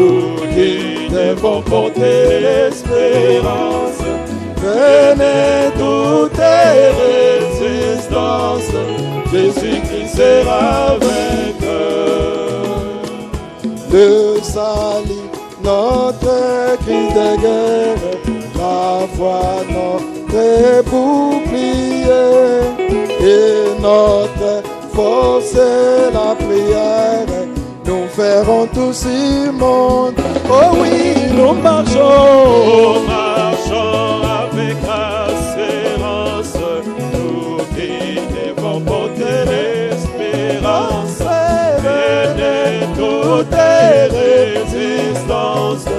nous qui devons porter l'espérance. Venez toutes les résistances, Jésus-Christ sera vainqueur. Le salut, notre cri de guerre, la foi, notre bouclier, et notre force est la prière. Nous ferons tout ce monde. Oh oui, nous marchons. Nous marchons avec assurance. Nous qui devons porter l'espérance. Venez toutes les résistances.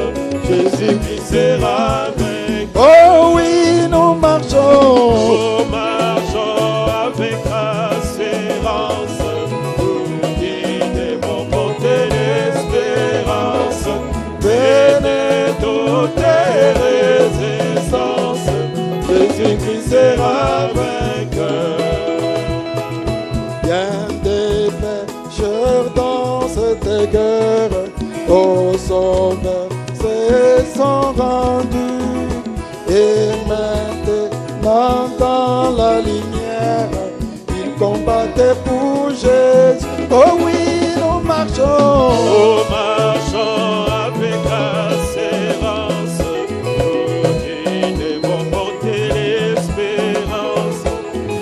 Jésus-Christ sera vainqueur. Oh oui, nous marchons. Nous marchons avec assurance. Venez toutes les résistances, Jésus-Christ sera vainqueur. Bien des pécheurs dans cette guerre, au Sauveur se sont rendus. Et maintenant dans la lumière, ils combattaient pour Jésus. Oh oui, nous marchons. Nous marchons avec assurance, nous qui devons porter l'espérance.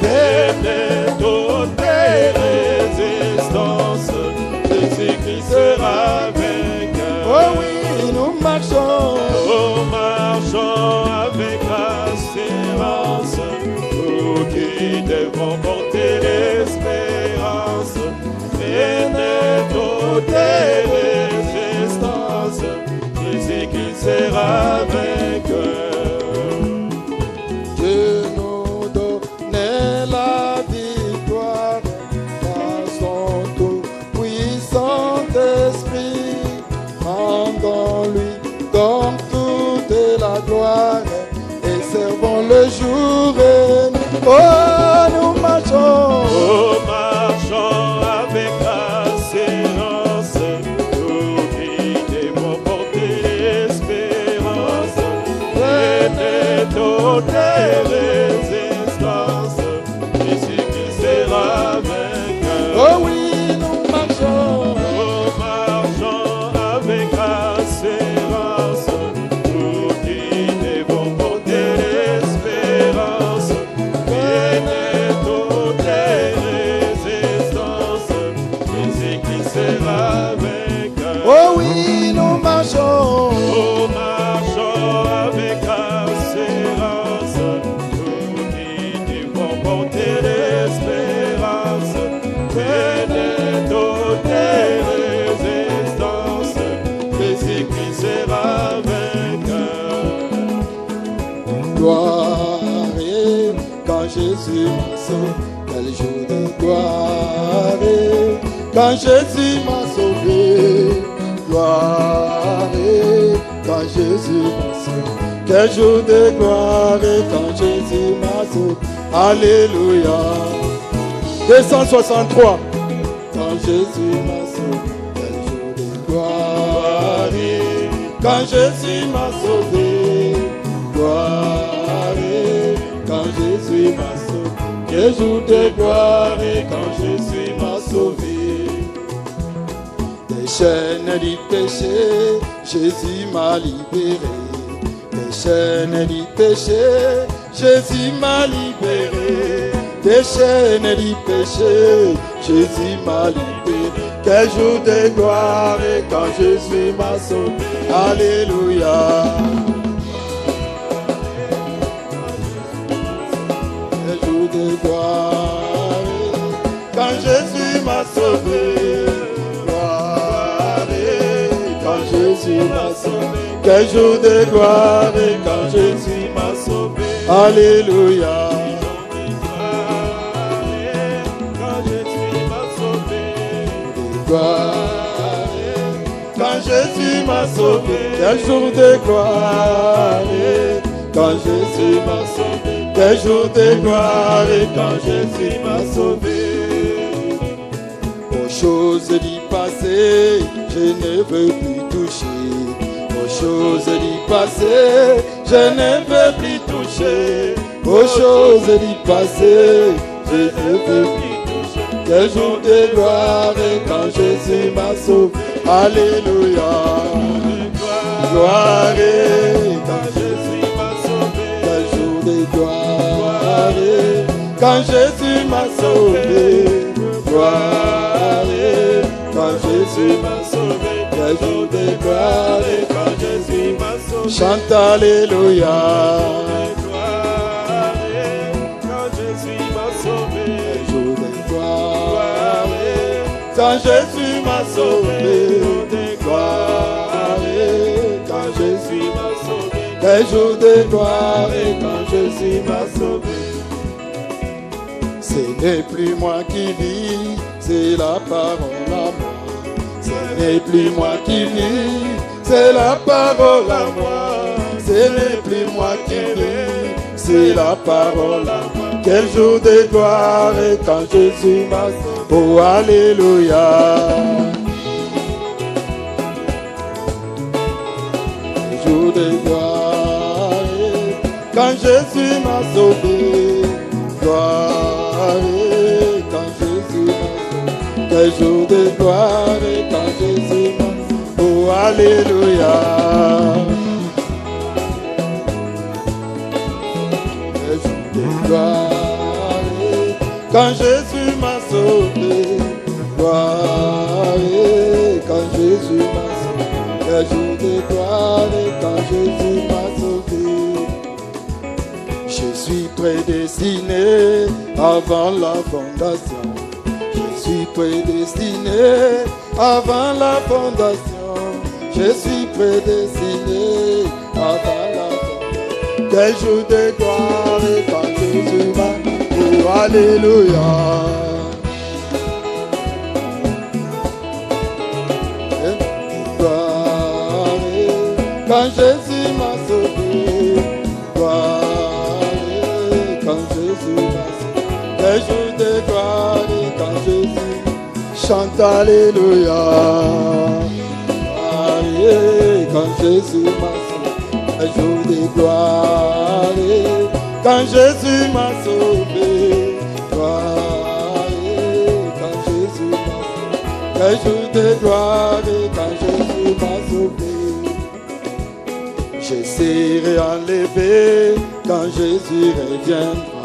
Venez toutes les résistances, Jésus-Christ sera vainqueur. Oh oui, nous marchons. Nous marchons avec assurance, nous qui devons porter l'espérance. Venez toutes les résistances, Jésus-Christ sera vainqueur. Dieu nous donnait la victoire par son tout-puissant esprit. Rendons-lui donc toute la gloire et servons le jour et nuit. Oh, nous marchons. Nous marchons avec assurance, nous qui devons porter l'espérance. Venez toutes les résistances, Jésus-Christ sera vainqueur. Oh oui, nous marchons. Nous marchons avec assurance, nous qui devons porter l'espérance. Venez toutes les résistances, Jésus-Christ sera vainqueur. Oh oui, nous marchons. Nous marchons avec assurance, nous qui devons porter l'espérance. Venez toutes les résistances, Jésus-Christ sera vainqueur. Gloire quand Jésus m'a sauvé, quel jour de gloire quand Jésus m'a sauvé. Gloire quand Jésus m'a sauvé, quel jour de gloire quand Jésus m'a sauvé. Alléluia. 263. Quand Jésus m'a sauvé, quel jour de gloire quand Jésus m'a sauvé. Gloire quand Jésus m'a sauvé, quel jour de gloire quand Jésus m'a sauvé. Des chaînes du péché, Jésus m'a libéré. Des chaînes du péché, Jésus m'a libéré. Des chaînes du péché, Jésus m'a libéré. Quel jour de gloire quand Jésus m'a sauvé. Alléluia. De gloire quand Jésus m'a sauvé. Gloire quand Jésus m'a sauvé. Quel jour de gloire quand Jésus m'a sauvé. Alléluia. Quand Jésus m'a sauvé. Gloire quand Jésus m'a sauvé. Quel jour de gloire quand Jésus m'a sauvé. Quel jour de gloire quand Jésus m'a sauvé. Au choses du passé, je ne veux plus toucher. Aux choses du passé, je ne veux plus toucher. Aux choses du passé, je ne veux plus toucher. Quel jour de gloire quand Jésus m'a sauvé. Alléluia. Gloire quand Jésus m'a sauvé. Quel jour de gloire quand Jésus m'a sauvé. Gloire quand Jésus m'a sauvé. Quel jour de gloire quand Jésus m'a sauvé. Chante Alléluia. Quand Jésus m'a sauvé. Quel jour de gloire quand Jésus m'a sauvé. Gloire quand Jésus m'a sauvé. Quel jour de gloire quand Jésus m'a sauvé. Ce n'est plus moi qui vis, c'est la parole à moi. Ce n'est plus moi qui vis, c'est la parole à moi. Ce n'est plus moi qui vis, c'est la parole à moi. Quel jour de gloire quand Jésus m'a sauvé. Oh Alléluia. Quel jour de gloire quand Jésus m'a sauvé. Gloire quand Jésus m'a sauvé. Quel jour de gloire quand Jésus m'a sauvé. Oh Alléluia. Quel jour de gloire quand Jésus m'a sauvé. Gloire quand Jésus m'a sauvé. Quel jour de gloire quand Jésus m'a sauvé. Je suis prédestiné avant la fondation. Je suis prédestiné avant la fondation. Je suis prédestiné avant la fondation. Quel jour de gloire quand Jésus m'a. Oh Alléluia. Gloire quand Jésus m'a sauvé. Gloire quand Jésus m'a sauvé. Quel jour de gloire quand Jésus chante Alléluia. Gloire quand Jésus m'a sauvé. Quel jour de gloire quand Jésus m'a sauvé. Gloire quand Jésus m'a sauvé. Quel jour de gloire quand Jésus m'a sauvé. Je serai enlevé quand Jésus reviendra.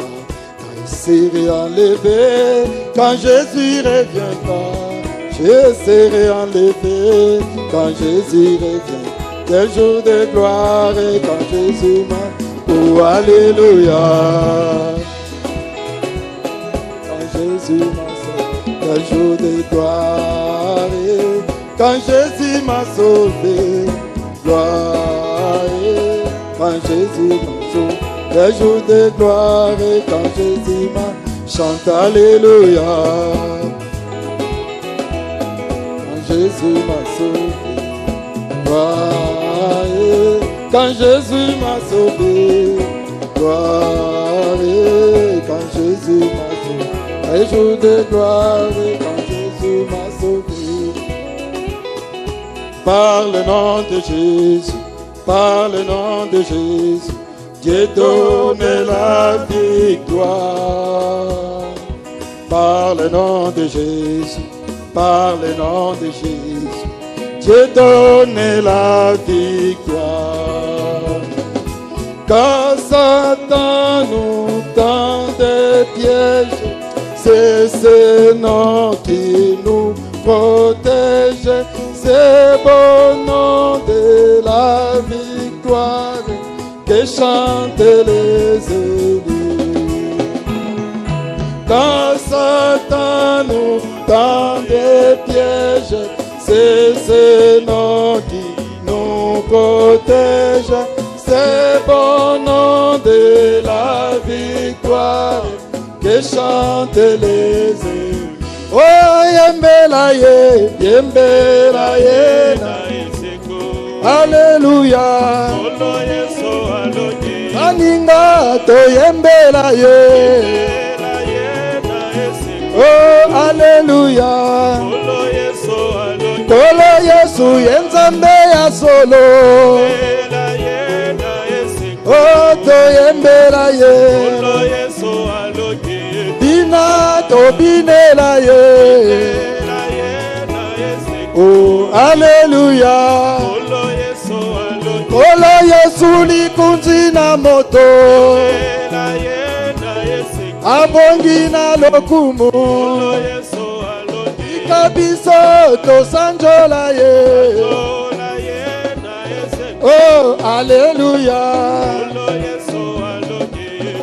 Quand je serai enlevé quand Jésus reviendra. Je serai enlevé quand Jésus reviendra. Quel jour de gloire quand Jésus m'a. Oh Alléluia. Quand Jésus m'a sauvé. Quel jour de gloire quand Jésus m'a sauvé. Gloire quand Jésus m'a sauvé. Quel jour de gloire quand Jésus m'a. Chante Alléluia. Quand Jésus m'a sauvé. Gloire quand Jésus m'a sauvé. Gloire quand Jésus m'a sauvé. Quel jour de gloire quand Jésus m'a sauvé. Par le nom de Jésus, par le nom de Jésus, Dieu donne la victoire. Par le nom de Jésus, par le nom de Jésus, Dieu donne la victoire. Quand Satan nous tend des pièges, c'est ce nom qui nous protège. C'est bon nom de la victoire que chantent les élus. Quand Satan nous tend des pièges, c'est ce nom qui nous protège. C'est bon nom de la victoire que chantent les élus. Oh, yembela ye, Alléluia. Aninga to yembela ye. Oh, Alléluia. Yesu yenzambe ya solo. Oh toyembela ye. Bina to binela ye. Oh Alléluia. Kolo Yesu likunzi na moto. Abongi na lokumu. Ikabiso to sanjola ye. Oh Alléluia.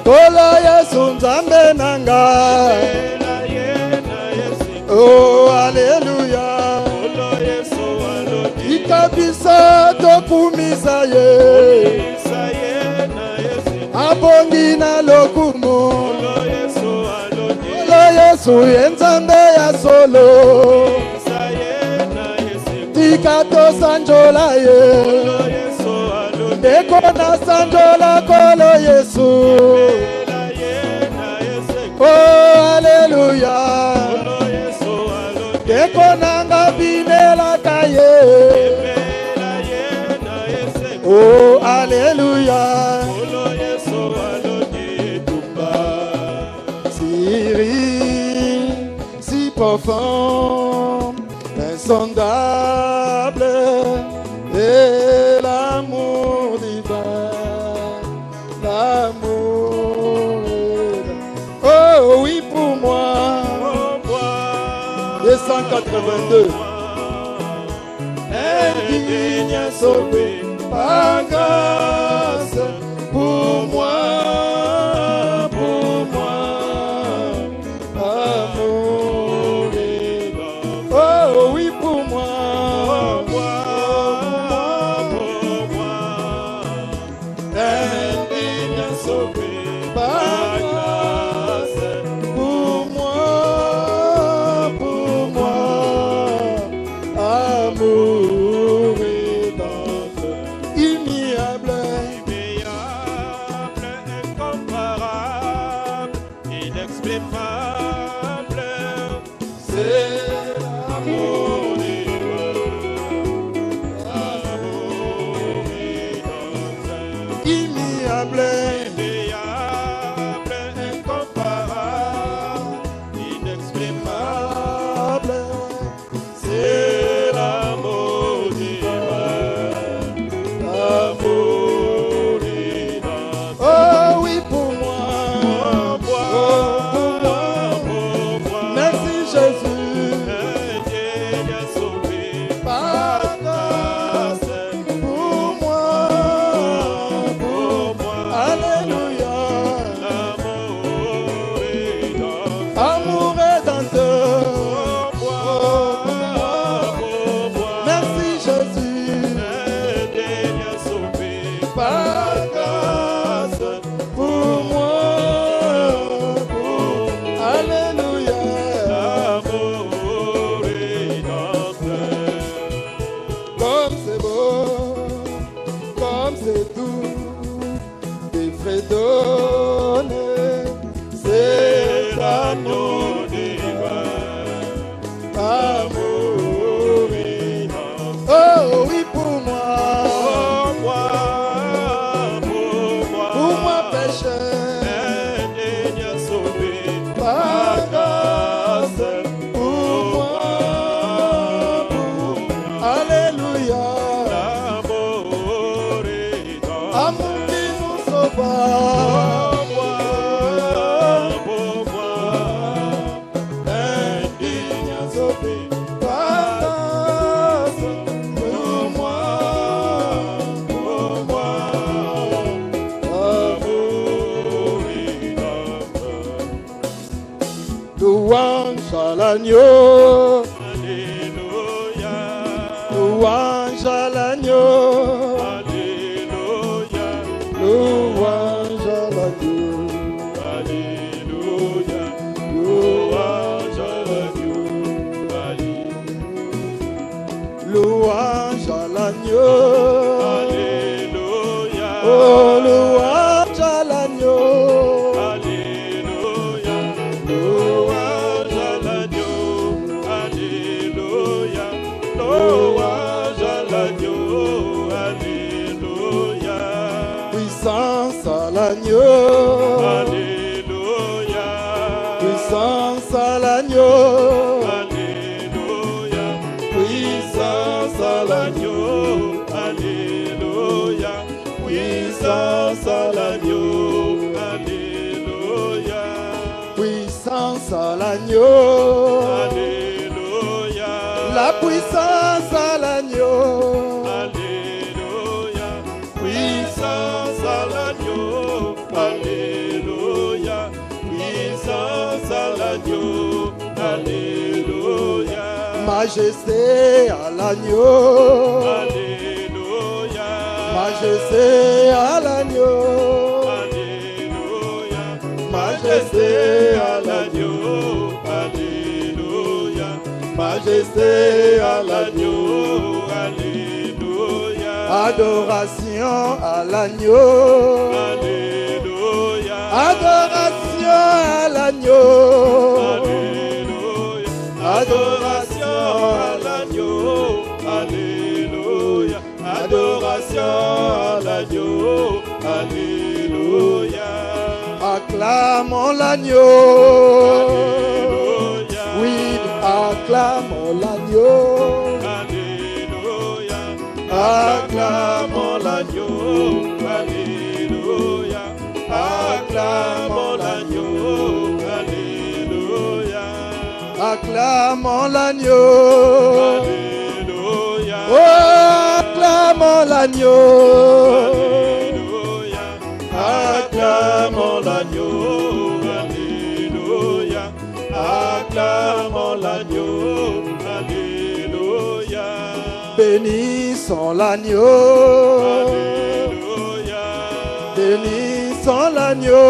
Kolo Yesu nzambe nanga. Oh Alléluia. Ikabisa to kumisa ye. Abongi na lokumu. Kolo Yesu yenzambe ya solo. Tikato sanjola ye. Deko na sanjola kolo Yesu. Oh Alléluia. Deko nanga binela kaye. Oh Alléluia. Syrie, si profond, insondable, et l'amour divin, l'amour divin. Oh oui pour moi. Et 182. Indigne sauvé par grâce pour moi. Amour divin. Oh oui pour moi. Indigne sauvé par grâce pour moi, pour moi. Amour rédempteur, immuable, incomparable, inexprimable. c'est l'amour divin. immuable, Incomparable, inexprimable. c'est L'amour divin, l'amour divin. oh oui pour moi, Pour moi, merci Jésus. Dieu a sauvé Par grâce pour moi, Alléluia. l'amour divin. Amour rédempteur, merci Jésus. Dieu a sauvé Par grâce pour moi, Alléluia. l'amour rédempteur. Comme c'est beau, comme c'est doux, des frais donnés, c'est l'amour divin. Amour divin. Oh oui pour moi, pour moi pécheur, Dieu a sauvé par grâce pour moi, Alléluia. l'amour rédempteur. Amour qui nous sauva. Indigne sauvé par grâce pour moi, amour rédempteur. louange à l'agneau, Alléluia, louange à l'agneau, Alléluia, louange à l'agneau, Alléluia, louange à l'agneau, louange à l'agneau, Alléluia, oh louange à l'agneau, Alléluia, louange à l'agneau, Alléluia, louange l'agneau. Alléluia. Puissance à l'agneau. Alléluia. Puissance à l'agneau. Alléluia. Puissance à l'agneau. Alléluia. Puissance à l'agneau. Alléluia. La puissance à l'agneau. Alléluia. Puissance à l'agneau. Alléluia. Puissance à l'agneau. Alléluia. Majesté à l'agneau. Alléluia. Majesté à l'agneau. Alléluia. Majesté à l'agneau. Alléluia. Majesté à l'agneau. Alléluia. Adoration à l'agneau. Alléluia. Adoration à l'agneau. Alléluia. Adoration à l'agneau. Alléluia. Adoration à l'agneau. Alléluia. Acclamons l'agneau. Alléluia. Oui, acclamons l'agneau. Alléluia. Acclamons l'agneau. Alléluia. Acclamons l'agneau. Alléluia. Acclamons l'agneau. Alléluia. Oh, acclamons l'agneau. Alléluia. Acclamons l'agneau. Alléluia. Acclamons l'agneau. Alléluia. Bénissons l'agneau. Alléluia. Bénissons l'agneau.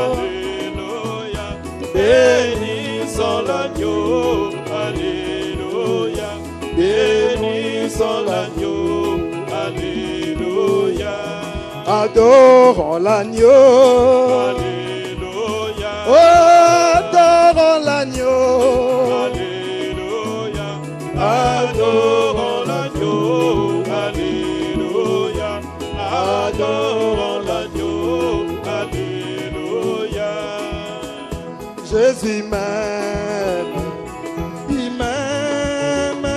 Alléluia. Bénissons l'agneau. Alléluia. Bénissons l'agneau. Alléluia. Adorons l'agneau. Alléluia. Oh, adorons l'agneau. Alléluia. Adorons l'agneau. Alléluia. Adorons l'agneau. Alléluia. Jésus m'aime. Il m'aime.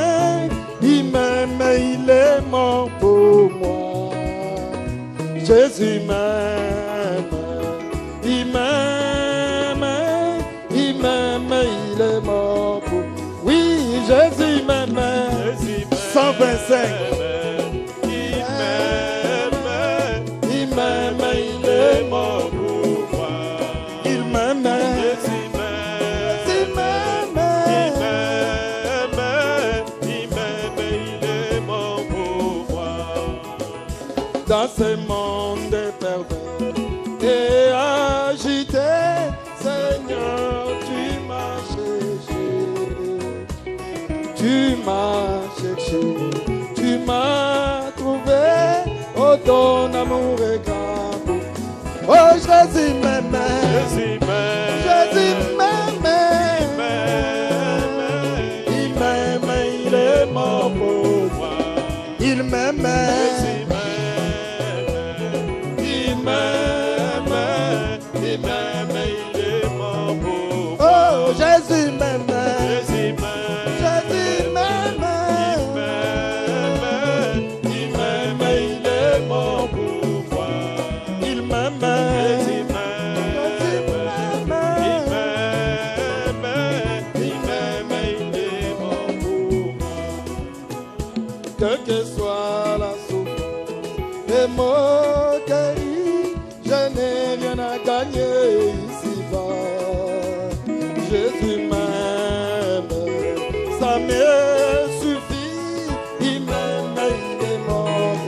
Il m'aime. Il est mort pour moi. Jésus m'aime. Il m'aime. Il m'aime. Il est mort pour moi. Oui, Jésus m'aime. Jésus m'aime. 125. Il m'aime. Il m'aime. Il Il est est mort pour moi. Il m'aime. Jésus m'aime. Il m'aime. Il m'aime. Il est mort pour moi. Dans ce monde pervers et agité, Seigneur, tu m'as cherché. Tu m'as cherché. Tu m'as trouvé. Oh, ton amour est grand. Oh, Jésus m'aime. Jésus m'aime. Jésus m'aime. Il m'aime. Il m'aime. Il est mort pour moi. Il m'aime. Jésus m'aime. Il m'aime. Il m'aime. Il est mort pour moi. Oh, Jésus m'aime. Jésus m'aime. Jésus m'aime. Il m'aime. Il est mort pour moi. Il m'aime. Jésus m'aime. Quelle que soit la souffrance et moquerie, je n'ai rien à gagner ici-bas. Jésus m'aime, ça me suffit. Il m'aime, il est mort.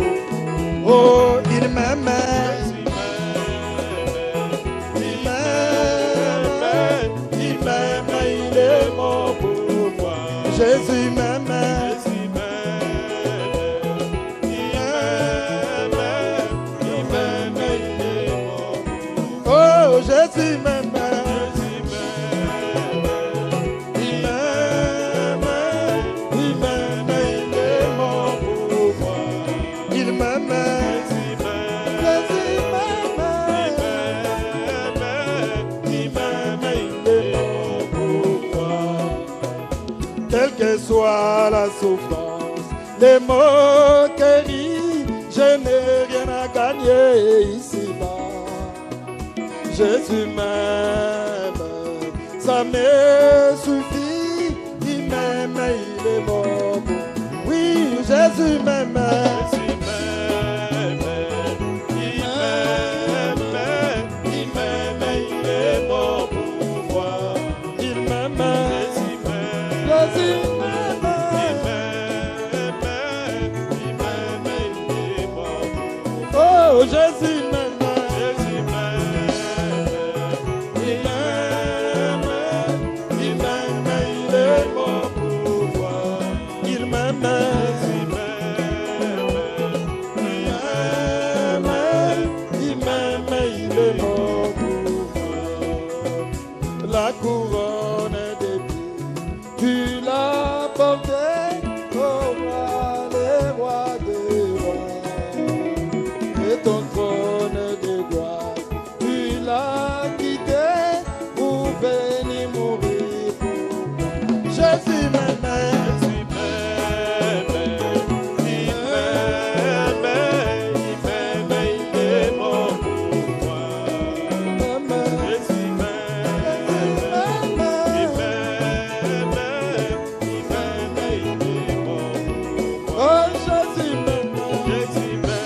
Oh, il m'aime. Il m'aime, il m'aime, il est mort pour moi. Jésus m'aime. Oh, Jésus m'aime. Il m'aime. Il m'aime. Il est mort pour moi. Il m'aime. Jésus m'aime. soit la souffrance, les moqueries, je n'ai rien à gagner ici-bas. Jésus m'aime, ça me suffit, il m'aime, il est mort. Oui, Jésus m'aime. Oh, Jésus m'aime, Jésus m'aime, il m'aime, il m'aime, il est mon pouvoir, il m'aime, Jésus m'aime, il m'aime, il est mon pouvoir. La couronne d'épines, tu l'as portée au roi, les rois des rois. Ton trône de gloire, tu l'as quitté pour venir mourir pour moi. Jésus m'aime, Jésus m'aime, il m'aime, il est mon pouvoir. Jésus m'aime, il est mon pouvoir. Oh, Jésus m'aime, Jésus m'aime.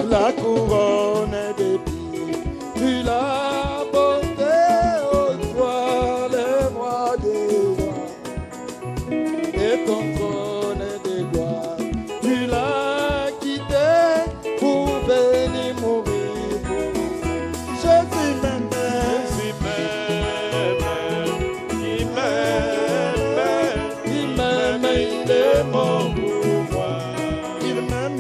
La couronne d'épines, tu l'as portée au toit, les rois des rois. Et ton trône de gloire, tu l'as quitté pour venir mourir pour nous. Jésus m'aime, Jésus m'aime, il m'aime, il m'aime, il est mon pouvoir, il m'aime.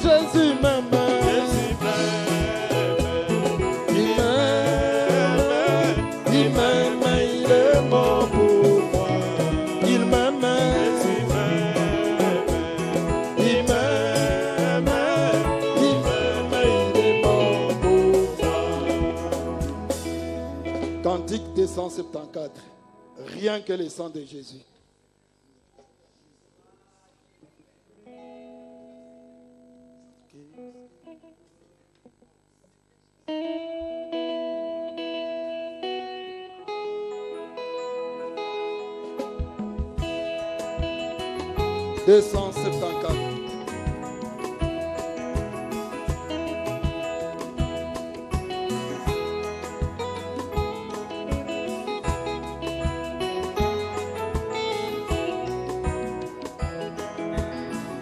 Jésus m'aime, Jésus m'aime, il m'aime, il m'aime, il est mon pouvoir, il m'aime, Jésus m'aime, il m'aime, il m'aime, il est mon pouvoir. Cantique 274, rien que le sang de Jésus. Deux 274.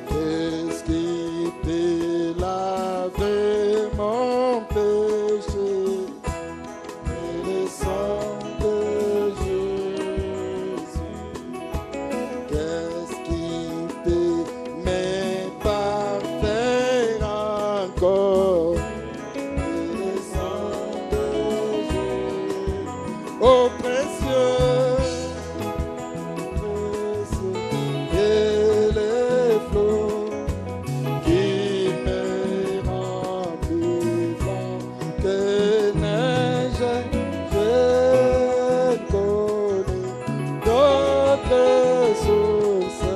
Qu'est-ce qui peut laver mon péché? Et le sang de Jésus. Qu'est-ce qui peut me parfaire encore? Et le sang de Jésus. Oh précieux, précieux, et les flots qui me remplissent que neige, je connais d'autres sources.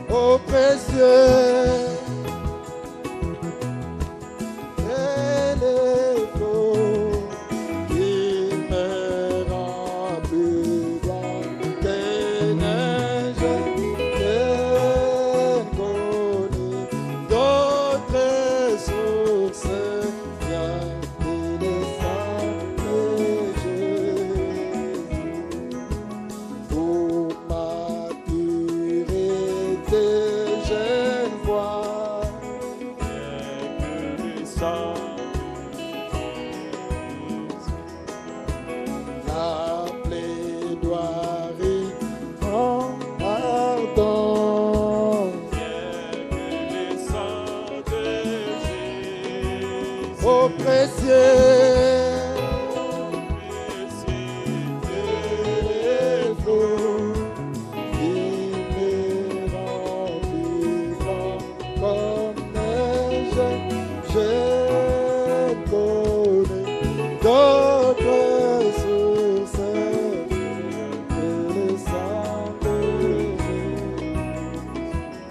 Oh précieux, et les flots qui me remplissent que neige, je connais d'autres sources. Bien qu'il descende de Jésus pour ma purité, je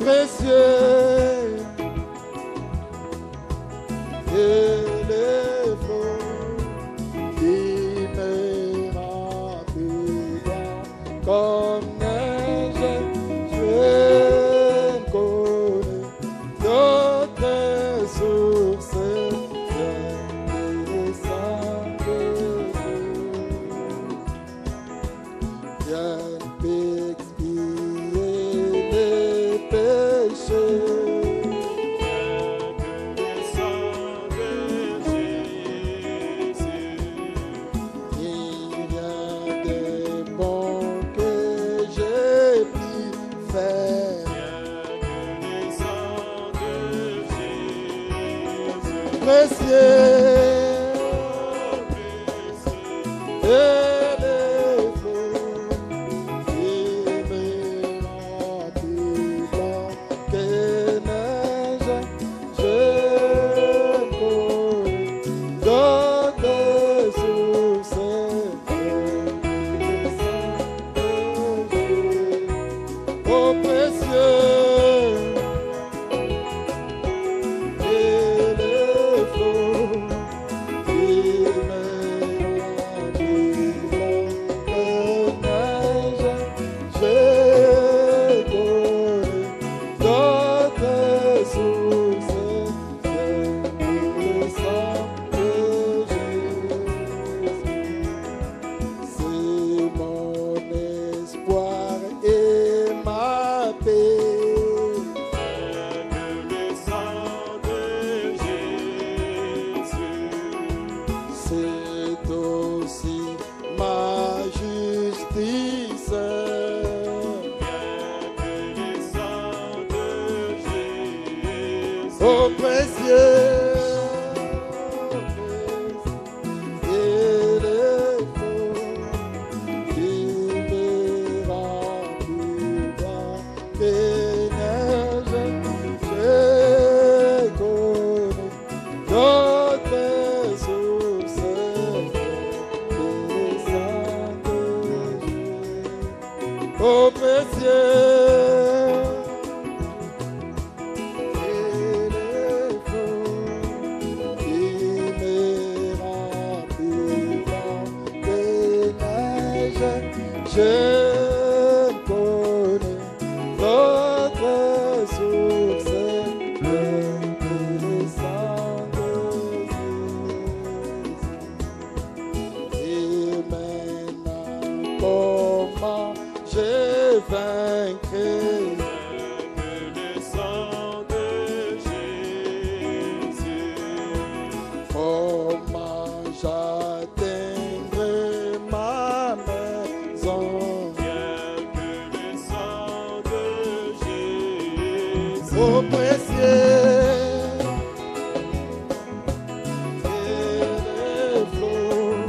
précieux, et les flots qui me rappellent comme neige, je connais d'autres sources. Oh précieux, et les flots qui me rappellent des neiges, je connais d'autres sources, des saints de Dieu. Oh précieux. Je connais votre source, le sang de Jésus. Et maintenant, comment je vaincrai le sang de Jésus? Comment j'atteindrai ma maison? Oh précieux, et les flots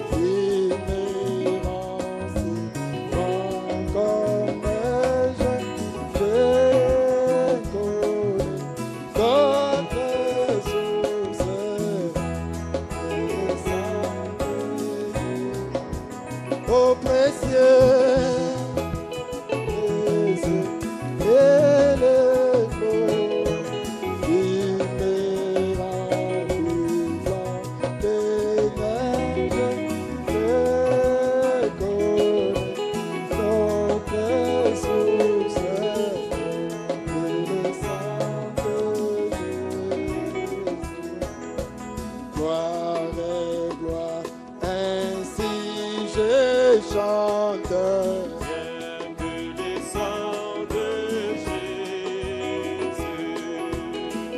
qui me rassirent comme neige, je connais d'autres sources, le sang de Dieu. Oh précieux, chante les sangs de Jésus.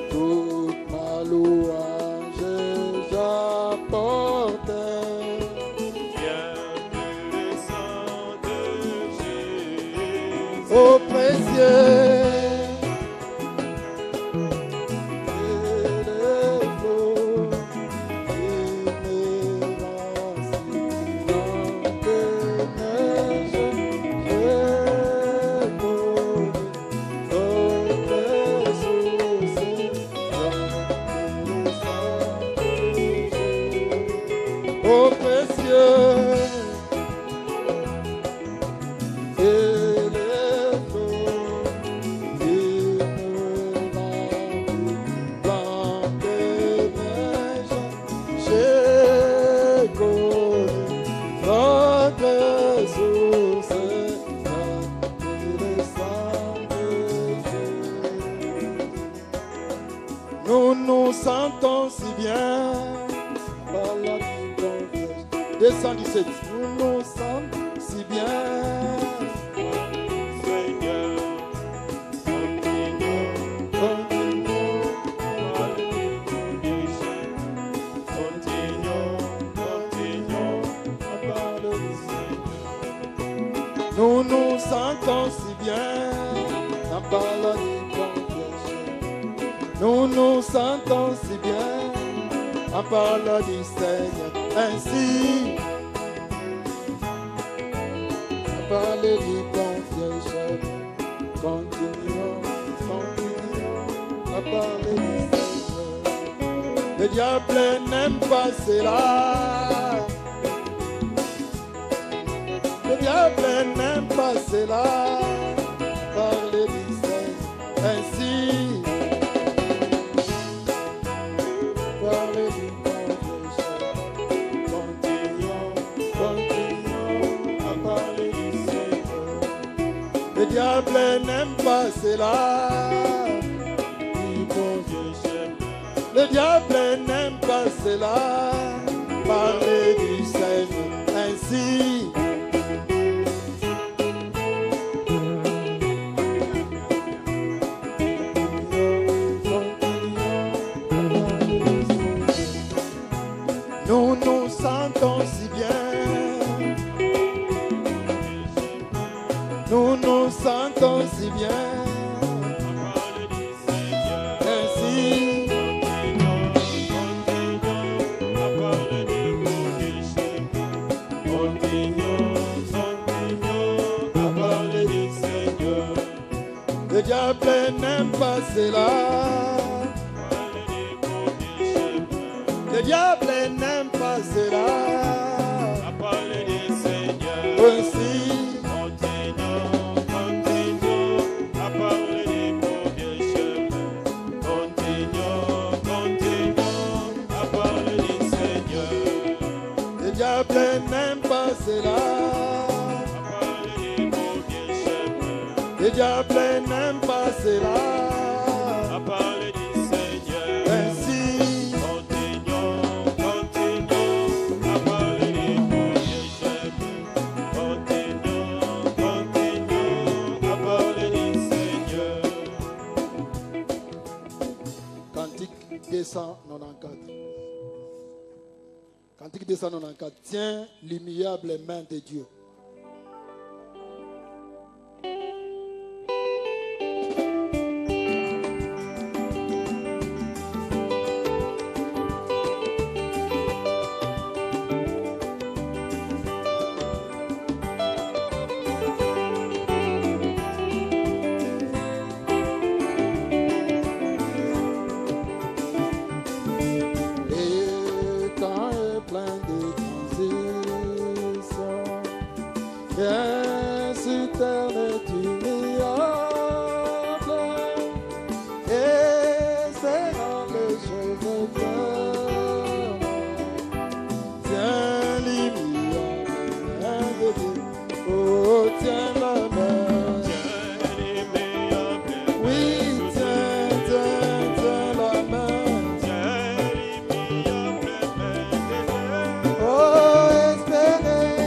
Toute ma louange j'apporte. Les sangs de Jésus. Oh précieux. Oh précieux, et les flots 217. Nous nous sommes si bien. Seigneur, continuons, continuons à parler du Seigneur. Continuons, continuons à parler du Seigneur. Nous nous sentons si bien en parlant du bon Dieu. Nous nous sentons si bien en parlant du Seigneur. Ainsi, en parler du bon Dieu. Continuons, continuons à parler du Seigneur. Le diable n'aime pas cela. Le diable n'aime pas cela. Parler du Seigneur. Ainsi, parler du bon Dieu. Continuons, continuons à parler du Seigneur. Le diable n'aime pas cela. Du bon Dieu j'aime. Le diable n'aime pas cela. Parler du Seigneur. Ainsi, nous nous sentons si bien. Nous nous sentons si bien. Ainsi, le diable n'aime pas cela. Le diable n'aime pas cela. Ainsi, le diable n'aime pas cela. Le diable n'aime pas cela. Ainsi, Cantique 294. Cantique 294. Tiens l'immuable main de Dieu. Et quand est plein de transitions, yes, éternel, tu m'y appelles. Et c'est dans les choses bien. Tiens l'immuable main de Dieu. Oh, tiens la main. Oui, tiens la main. Oh, espérez.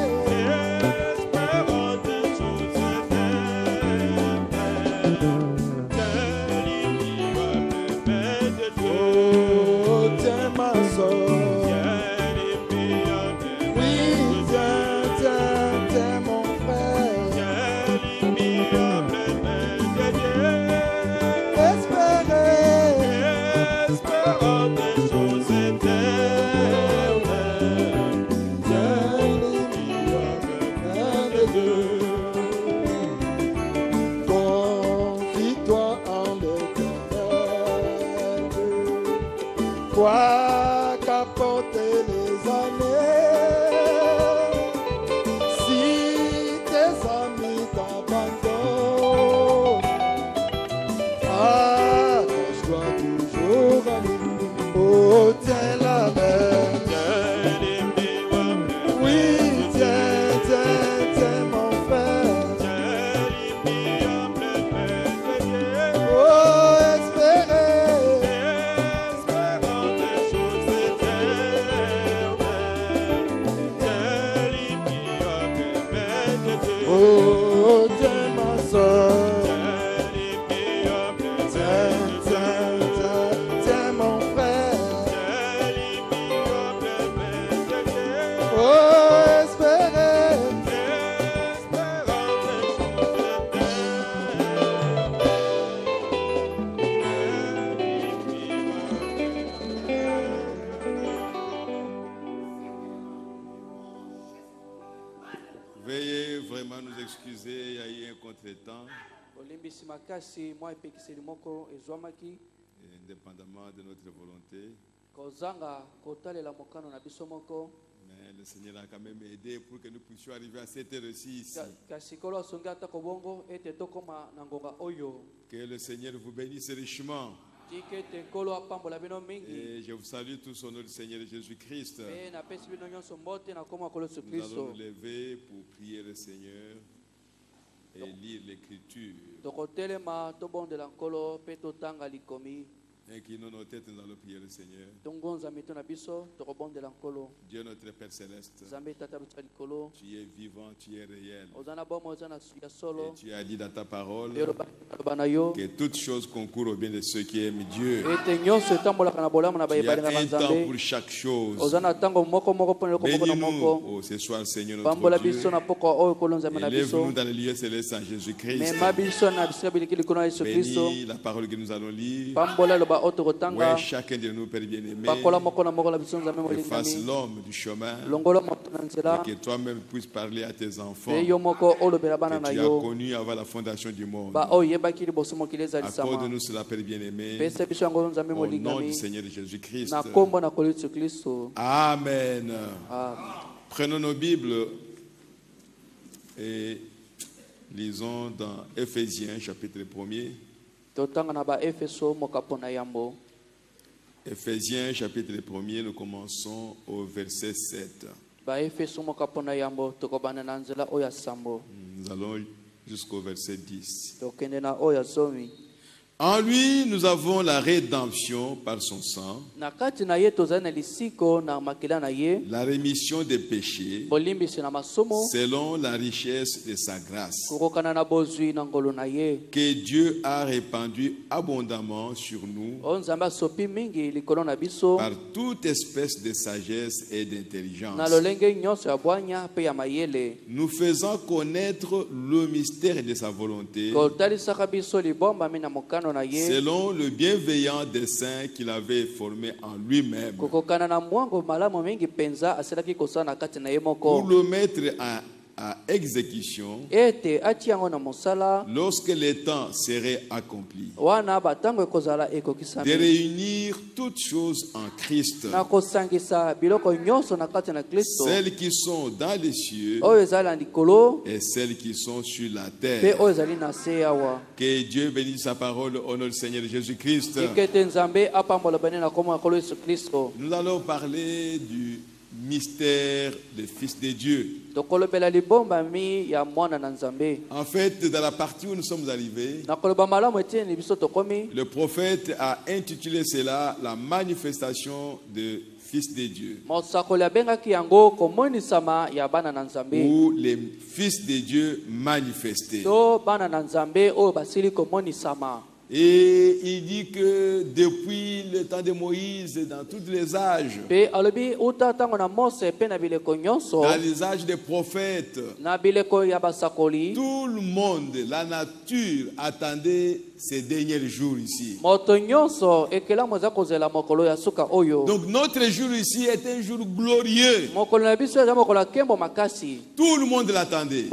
Oh, tiens ma soeur. Tiens mon frère. Oh, espérez. Veuillez vraiment nous excuser, il y a eu un contretemps, indépendamment de notre volonté. Mais le Seigneur a quand même aidé pour que nous puissions arriver à cette heure-ci ici. Que le Seigneur vous bénisse richement. Et je vous salue tous au nom du Seigneur Jésus-Christ. Nous allons nous lever pour prier le Seigneur et lire l'Écriture. Inclinons nos têtes, nous allons prier le Seigneur. Dieu notre Père Céleste, tu es vivant, tu es réel. Et tu as dit dans ta parole que toutes choses concourent au bien de ceux qui aiment Dieu. Il y a un temps pour chaque chose. Bénis-nous ce soir, Seigneur notre Dieu. Élève-nous dans les lieux célestes en Jésus-Christ. Bénis la parole que nous allons lire. Oui, chacun de nous, Père bien-aimé, fasse l'homme du chemin et que toi-même puisses parler à tes enfants que tu as connus avant la fondation du monde. Accorde-nous cela, Père bien-aimé, au nom du Seigneur Jésus-Christ. Amen. Prenons nos Bibles et lisons dans Éphésiens, chapitre 1er. Éphésiens chapitre 1er, nous commençons au verset 7. Nous allons jusqu'au verset 10. En lui, nous avons la rédemption par son sang, la rémission des péchés, selon la richesse de sa grâce, que Dieu a répandue abondamment sur nous par toute espèce de sagesse et d'intelligence, nous faisant connaître le mystère de sa volonté, selon le bienveillant dessein qu'il avait formé en lui-même, pour le mettre à exécution lorsque le temps serait accompli, de réunir toutes choses en Christ, celles qui sont dans les cieux et celles qui sont sur la terre. Que Dieu bénisse sa parole au nom du Seigneur Jésus-Christ. Nous allons parler du mystère du Fils de Dieu. En fait, dans la partie où nous sommes arrivés, le prophète a intitulé cela la manifestation du Fils de Dieu, ou les Fils de Dieu manifestés. Et il dit que depuis le temps de Moïse, dans tous les âges, dans les âges des prophètes, tout le monde, la nature attendait ces derniers jours ici. Donc notre jour ici est un jour glorieux. Tout le monde l'attendait.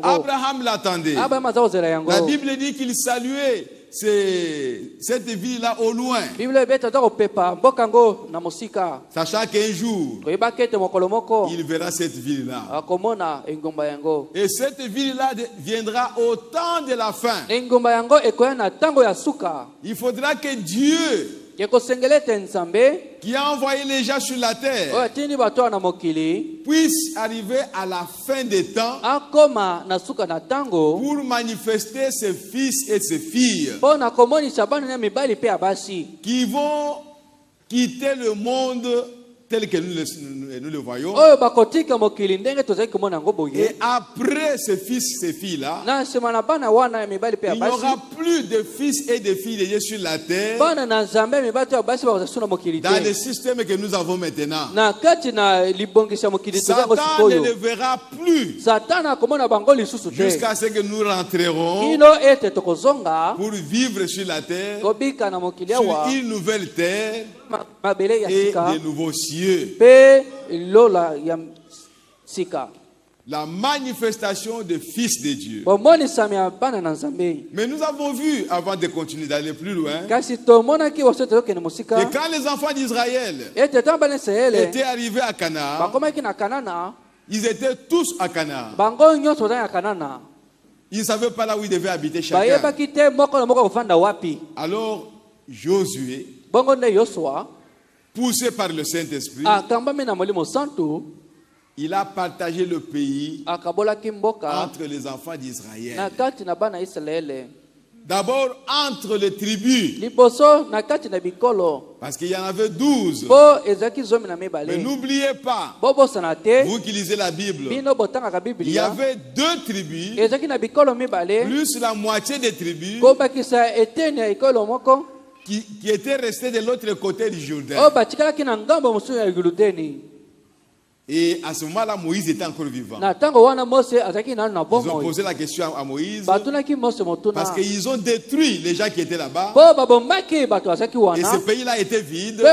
Abraham l'attendait. La Bible dit qu'il saluait cette ville-là au loin, sachant qu'un jour il verra cette ville-là. Et cette ville-là viendra au temps de la fin. Il faudra que Dieu, qui a envoyé les gens sur la terre, puisse arriver à la fin des temps pour manifester ses fils et ses filles qui vont quitter le monde tel que nous nous le voyons. Et après ces fils, ces filles-là, il n'y aura plus de fils et de filles de Dieu sur la terre dans le système que nous avons maintenant. Satan ne le verra plus jusqu'à ce que nous rentrerons pour vivre sur la terre, sur une nouvelle terre et de nouveaux cieux. La manifestation des fils de Dieu. Mais nous avons vu, avant de continuer d'aller plus loin, que quand les enfants d'Israël étaient arrivés à Canaan, ils étaient tous à Canaan. Ils ne savaient pas là où ils devaient habiter chacun. Alors Josué, poussé par le Saint-Esprit, il a partagé le pays entre les enfants d'Israël. D'abord entre les tribus, parce qu'il y en avait 12. Mais n'oubliez pas, vous qui lisez la Bible, il y avait 2 tribus, plus la moitié des tribus qui étaient restées de l'autre côté du Jourdain. Et à ce moment-là, Moïse était encore vivant. Ils ont posé la question à Moïse parce qu'ils ont détruit les gens qui étaient là-bas. Et ce pays-là était vide. Et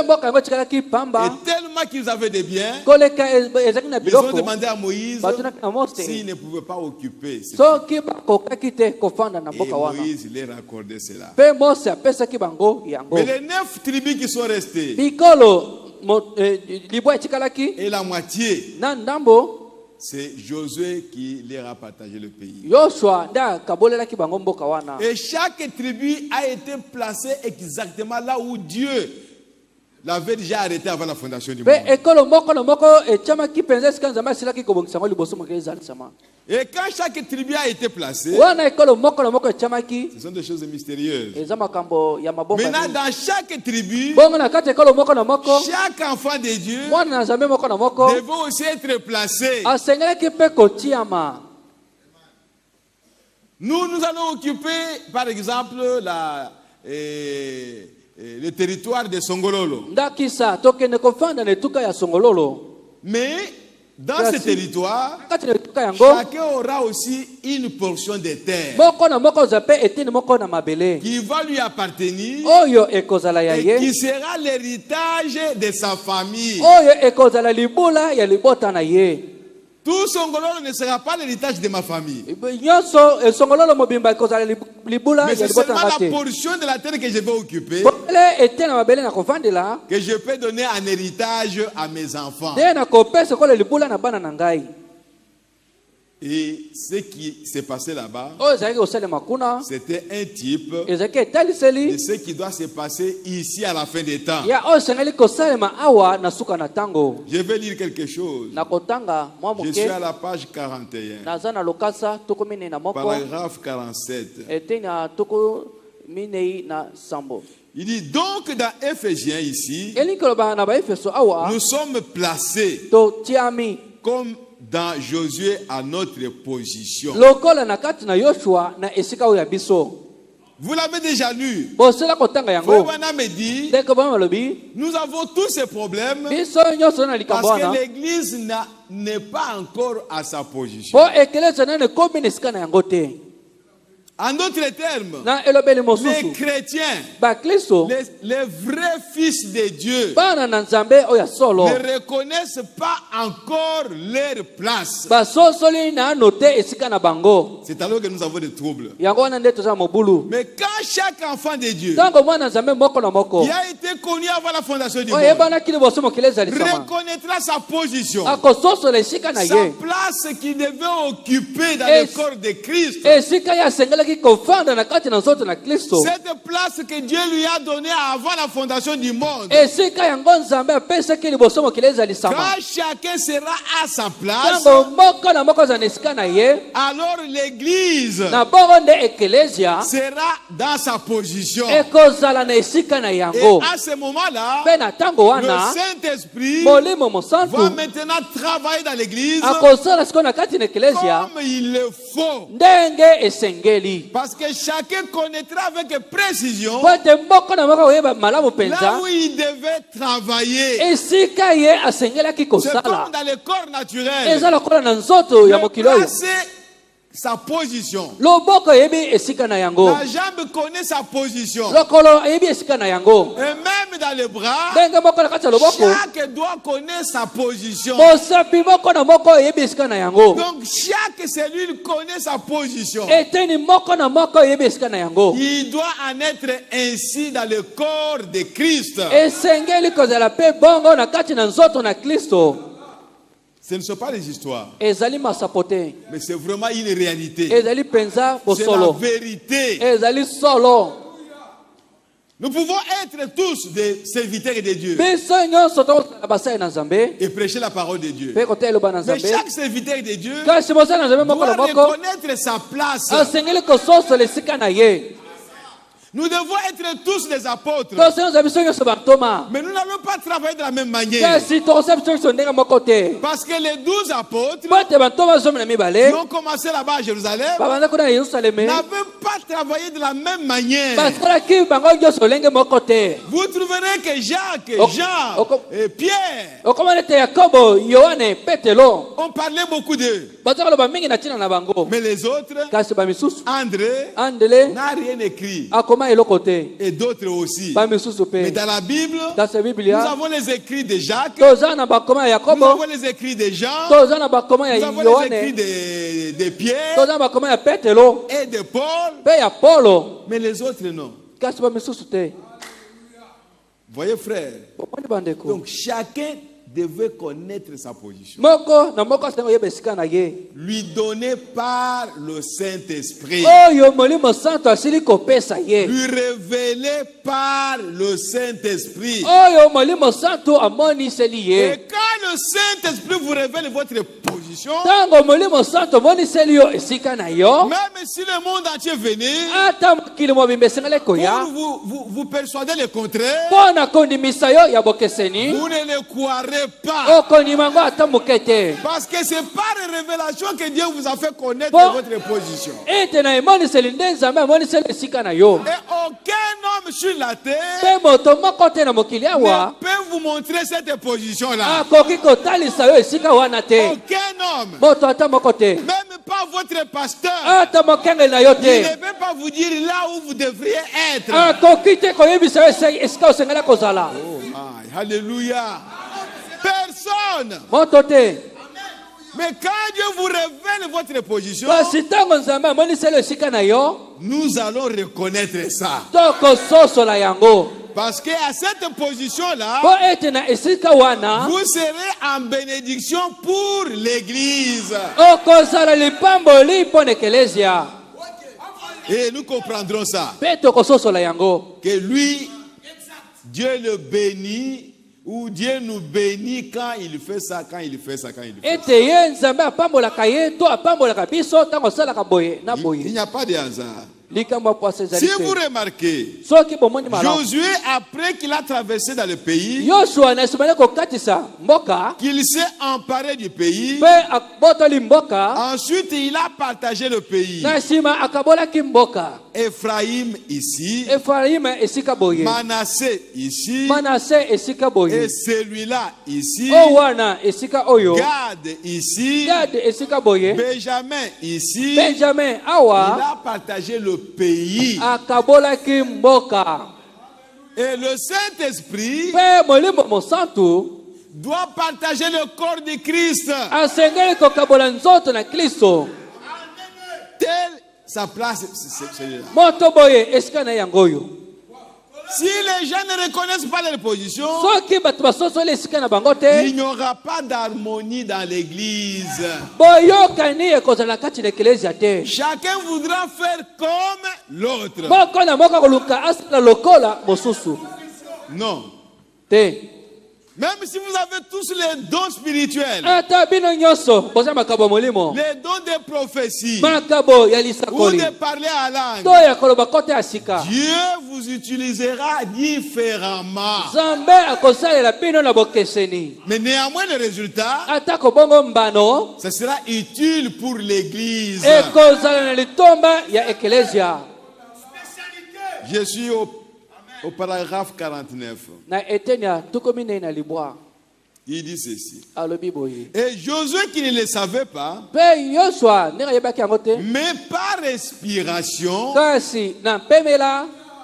tellement qu'ils avaient des biens, ils ont demandé à Moïse s'ils ne pouvaient pas occuper ce pays. Et Moïse leur a accordé cela. Mais les 9 tribus qui sont restées, et la moitié, c'est Josué qui leur a partagé le pays. Et chaque tribu a été placée exactement là où Dieu l'avait déjà arrêté avant la fondation du monde. Et quand chaque tribu a été placée, ce sont des choses mystérieuses. Maintenant, dans chaque tribu, chaque enfant de Dieu devait aussi être placé. Nous allons occuper, par exemple, le territoire de Songololo. Mais dans ce territoire, chacun aura aussi une portion de terre qui va lui appartenir et qui sera l'héritage de sa famille. Tout Songololo ne sera pas l'héritage de ma famille. Mais c'est seulement la portion de la terre que je vais occuper que je peux donner en héritage à mes enfants. Et ce qui s'est passé là-bas, c'était un type de ce qui doit se passer ici à la fin des temps. Je vais lire quelque chose. Je suis à la page 41, paragraphe 47. Il dit donc dans Éphésiens ici, nous sommes placés comme dans Josué à notre position. Vous l'avez déjà lu. Frère me dit, nous avons tous ces problèmes parce que l'Église n'est pas encore à sa position. En d'autres termes, les chrétiens, les vrais fils de Dieu, ne reconnaissent pas encore leur place. C'est alors que nous avons des troubles. Mais quand chaque enfant de Dieu qui a été connu avant la fondation du monde reconnaîtra sa position, sa place qu'il devait occuper dans le corps de Christ, place que Dieu lui a donnée avant la fondation du monde. Quand chacun sera à sa place, alors l'église sera dans sa position. Et à ce moment-là, le Saint-Esprit va maintenant travailler dans l'église comme il le faut. Parce que chacun connaîtra avec précision là où il devait travailler. C'est comme dans le corps naturel. Sa position. La jambe connaît sa position. Et même dans les bras, chaque doigt connaît sa position. Donc chaque cellule connaît sa position. Il doit en être ainsi dans le corps de Christ. Ce ne sont pas des histoires, mais c'est vraiment une réalité. C'est la vérité. Nous pouvons être tous des serviteurs de Dieu et prêcher la parole de Dieu. Mais chaque serviteur de Dieu doit reconnaître sa place. Nous devons être tous des apôtres. Mais nous n'allons pas travailler de la même manière. Parce que les 12 apôtres qui ont commencé là-bas à Jérusalem n'avaient pas travaillé de la même manière. Vous trouverez que Jacques, Jean et Pierre ont parlé beaucoup d'eux. Mais les autres, André n'a rien écrit. Et d'autres aussi. Mais dans la Bible, nous avons les écrits de Jacques, nous avons les écrits de Jean, nous avons les écrits de Pierre et de Paul. Mais les autres non. Voyez frère, donc chacun devait connaître sa position. Lui donner par le Saint-Esprit. Lui révéler par le Saint-Esprit. Et quand le Saint-Esprit vous révèle votre position, même si le monde entier venait pour vous persuader le contraire, vous ne le croirez pas. Parce que c'est par révélation que Dieu vous a fait connaître votre position. Et aucun homme sur la terre ne peut vous montrer cette position-là. Aucun homme, même pas votre pasteur, il ne peut pas vous dire là où vous devriez être. Alléluia. Personne. Mais quand Dieu vous révèle votre position, nous allons reconnaître ça. Parce qu'à cette position-là, vous serez en bénédiction pour l'Église. Et nous comprendrons ça. Que lui, Dieu le bénit. Ou Dieu nous bénit quand il fait ça, quand il fait ça, quand il fait ça. Il n'y a pas de hasard. Si vous remarquez, Josué, après qu'il a traversé dans le pays, qu'il s'est emparé du pays, ensuite il a partagé le pays. Ephraïm ici, Manassé ici, et celui-là ici, Gad ici, Benjamin ici. Il a partagé le pays. Et le Saint-Esprit doit partager le corps de Christ. Telle sa place, c'est là. Si les gens ne reconnaissent pas leur position, il n'y aura pas d'harmonie dans l'église. Chacun voudra faire comme l'autre. Non. Même si vous avez tous les dons spirituels, les dons de prophétie, ou de parler à langue, Dieu vous utilisera différemment. Mais néanmoins, le résultat, ce sera utile pour l'église. Je suis au paragraphe 49. Il dit ceci. Et Josué qui ne le savait pas, mais par respiration,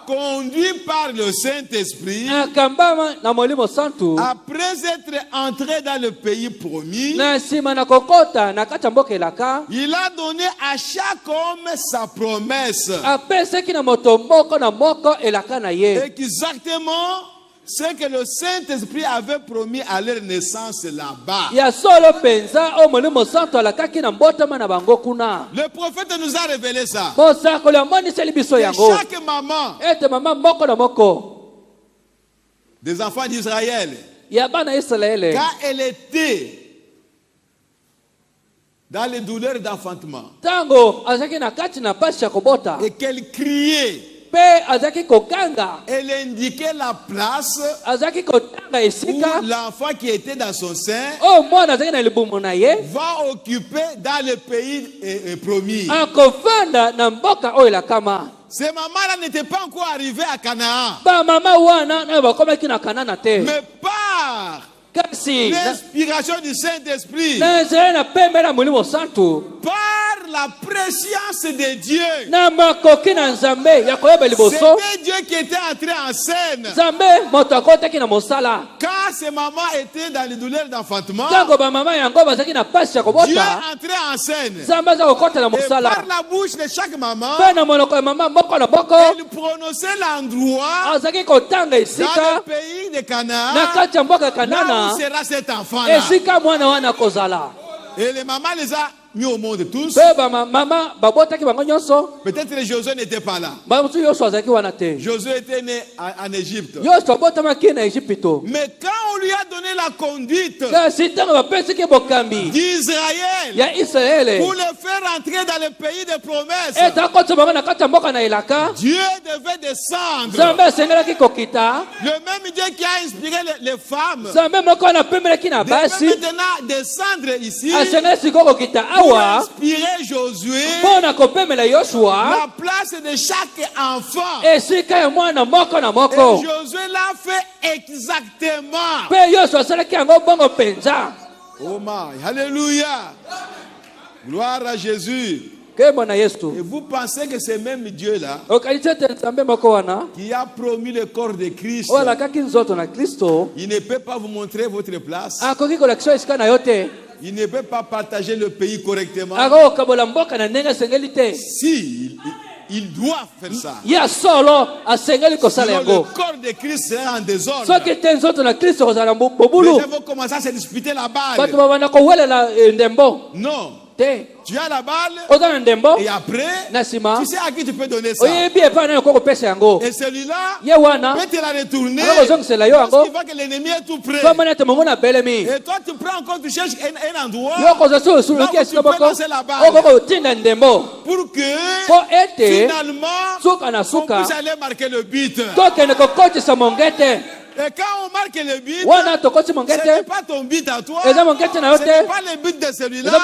conduit par le Saint-Esprit, après être entré dans le pays promis, il a donné à chaque homme sa promesse. Exactement ce que le Saint-Esprit avait promis à leur naissance là-bas. Le prophète nous a révélé ça. Et chaque maman des enfants d'Israël, quand elle était dans les douleurs d'enfantement et qu'elle criait, elle indiquait la place où l'enfant qui était dans son sein va occuper dans le pays promis. Ces mamans-là n'étaient pas encore arrivées à Canaan. Mais par l'inspiration du Saint-Esprit, par la préscience de Dieu, c'était Dieu qui était entré en scène. Quand ces mamans étaient dans les douleurs d'enfantement, Dieu entrait en scène. Et par la bouche de chaque maman, elle prononçait l'endroit dans le pays de Canaan là où sera cet enfant-là. Et les mamans les a mis au monde tous. Peut-être que Josué n'était pas là. Josué était né en Égypte. Mais quand on lui a donné la conduite d'Israël pour le faire entrer dans le pays de promesses, Dieu devait descendre. Le même Dieu qui a inspiré les femmes devait maintenant descendre ici pour inspirer Josué la place de chaque enfant. Et Josué l'a fait exactement. Oh my, alléluia. Gloire à Jésus. Et vous pensez que c'est même Dieu-là qui a promis le corps de Christ, il ne peut pas vous montrer votre place. Il ne peut pas partager le pays correctement. Si, il doit faire ça. Sinon, le corps de Christ sera en désordre. Les gens vont commencer à se disputer la balle. Non. Tu as la balle et après, tu sais à qui tu peux donner ça. Et celui-là peut te la retourner parce qu'il voit que l'ennemi est tout près. Et toi, tu prends encore, tu cherches un endroit là où tu peux lancer la balle pour que finalement, on puisse aller marquer le but. Et quand on marque le but, ce n'est pas ton but à toi, ce n'est pas le but de celui-là, mais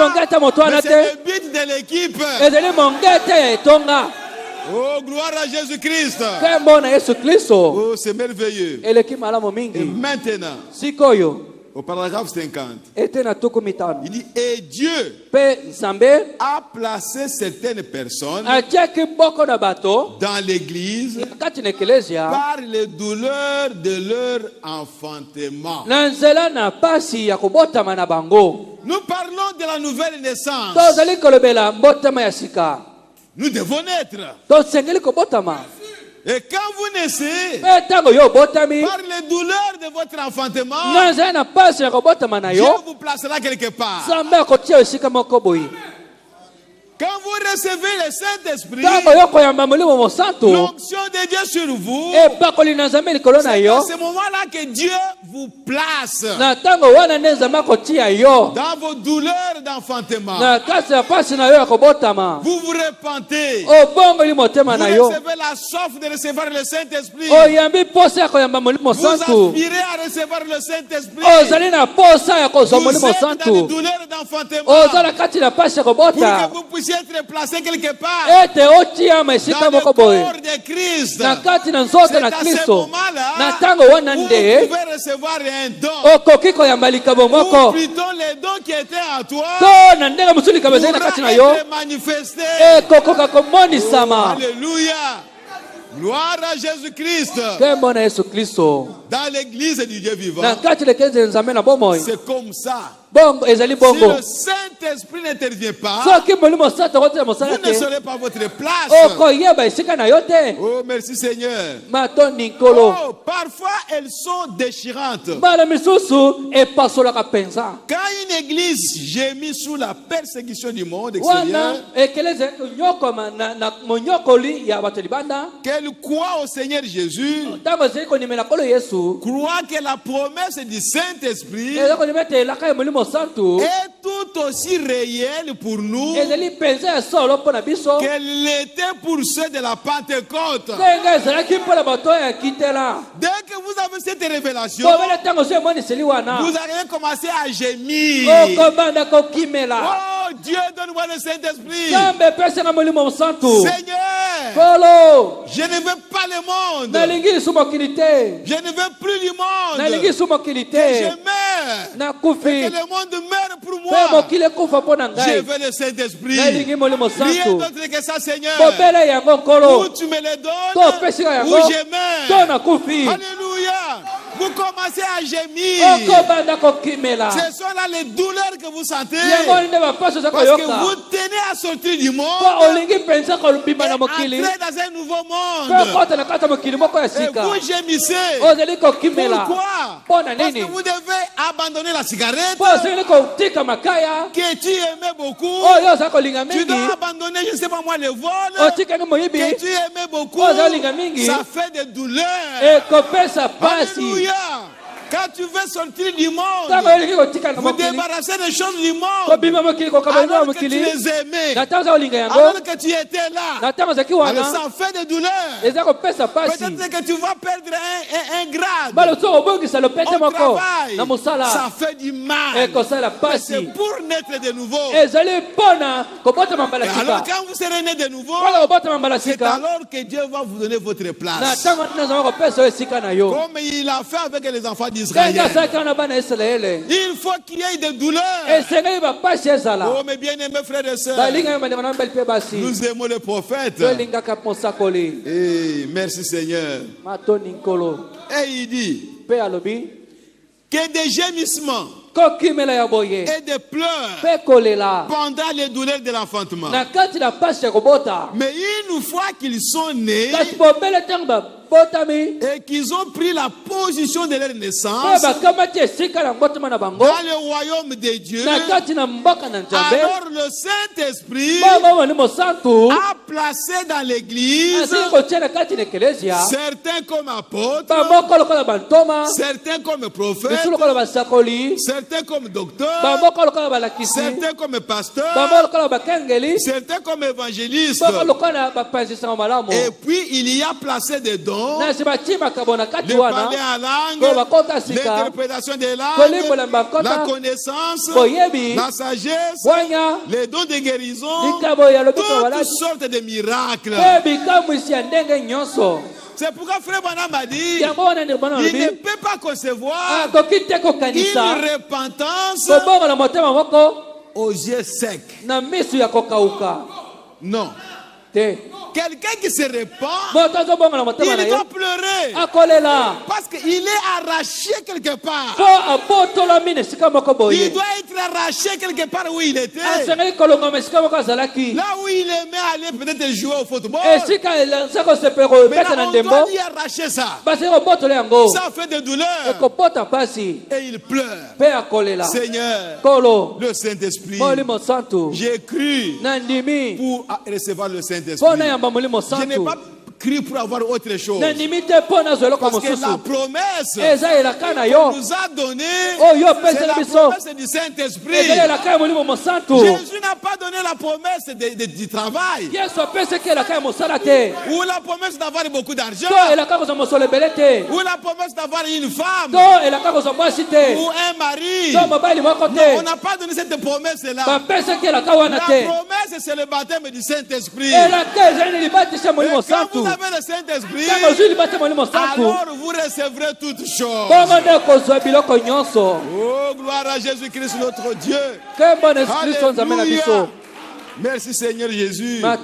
c'est le but de l'équipe. Oh, gloire à Jésus-Christ. Oh, c'est merveilleux. Et maintenant, au paragraphe 50, il dit, et Dieu a placé certaines personnes dans l'église par les douleurs de leur enfantement. Nous parlons de la nouvelle naissance. Nous devons naître. Et quand vous naissez, par les douleurs de votre enfantement, Dieu vous placera quelque part. Quand vous recevez le Saint-Esprit, l'onction de Dieu sur vous, c'est à ce moment-là que Dieu vous place dans vos douleurs d'enfantement. Vous vous repentez. Vous recevez la soif de recevoir le Saint-Esprit. Vous aspirez à recevoir le Saint-Esprit. Vous êtes dans les douleurs d'enfantement pour que vous puissiez être placé quelque part dans le corps de Christ. C'est à ce moment-là où vous pouvez recevoir un don, ou plutôt les dons qui étaient en toi pourra être manifesté. Alléluia. Gloire à Jésus-Christ. Dans l'église du Dieu vivant, c'est comme ça. Si le Saint-Esprit n'intervient pas, vous ne serez pas votre place. Oh, merci Seigneur. Oh, parfois elles sont déchirantes. Quand une église gémit sous la persécution du monde extérieur, qu'elle croit au Seigneur Jésus, croit que la promesse du Saint-Esprit est tout aussi réelle pour nous qu'elle l'était pour ceux de la Pentecôte. Dès que vous avez cette révélation, vous allez commencer à gémir. Oh Dieu, donne-moi le Saint-Esprit. Seigneur, je ne veux pas le monde. Je ne veux plus du monde. Que je meurs. Que le monde meure pour moi. Je veux le Saint-Esprit. Rien d'autre que ça, Seigneur. Où tu me le donnes, où je meurs. Alléluia. Vous commencez à gémir. Ce sont là les douleurs que vous sentez. Parce que vous tenez à sortir du monde et entrer dans un nouveau monde. Et vous gémissez. Pourquoi? Parce que vous devez abandonner la cigarette que tu aimais beaucoup. Tu dois abandonner, je ne sais pas moi, le vol que tu aimais beaucoup. Ça fait des douleurs. Alléluia. Quand tu veux sortir du monde, vous débarrasser des choses du monde, alors que tu les aimais, alors que tu étais là, alors ça fait des douleurs. Peut-être que tu vas perdre un grade au travail, ça fait du mal. Mais c'est pour naître de nouveau. Et alors quand vous serez né de nouveau, c'est alors que Dieu va vous donner votre place. Comme il a fait avec les enfants d'Israël. Il faut qu'il y ait des douleurs. Oh mes bien-aimés frères et sœurs, nous aimons le prophète. Et merci Seigneur. Et il dit que des gémissements et des pleurs pendant les douleurs de l'enfantement. Mais une fois qu'ils sont nés et qu'ils ont pris la position de leur naissance dans le royaume de Dieu, alors le Saint-Esprit a placé dans l'église certains comme apôtres, certains comme prophètes, certains comme docteurs, certains comme pasteurs, certains comme évangélistes. Et puis il y a placé des dons, le parler en langue, l'interprétation des langues, la connaissance, la sagesse, les dons de guérison, toutes sortes de miracles. C'est pourquoi Frère Branham a dit, il ne peut pas concevoir une repentance aux yeux secs. Non. Quelqu'un qui se répand, il doit pleurer parce qu'il est arraché quelque part. Il doit être être arraché quelque part où il était. Là où il aimait aller peut-être jouer au football. Mais là, on doit lui arracher ça. Ça fait des douleurs. Et il pleure. Seigneur, le Saint-Esprit. J'ai cru pour recevoir le Saint-Esprit. Je n'ai pas cru pour avoir autre chose. Parce que la promesse qu'on nous a donnée, c'est la promesse du Saint-Esprit. Jésus n'a pas donné la promesse du travail. Ou la promesse d'avoir beaucoup d'argent. Ou la promesse d'avoir une femme. Ou un mari. Non, on n'a pas donné cette promesse-là. La promesse, c'est le baptême du Saint-Esprit. Quand vous avez le Saint-Esprit, alors vous recevrez toutes choses. Oh, gloire à Jésus-Christ notre Dieu. Alléluia. Merci Seigneur Jésus. Mes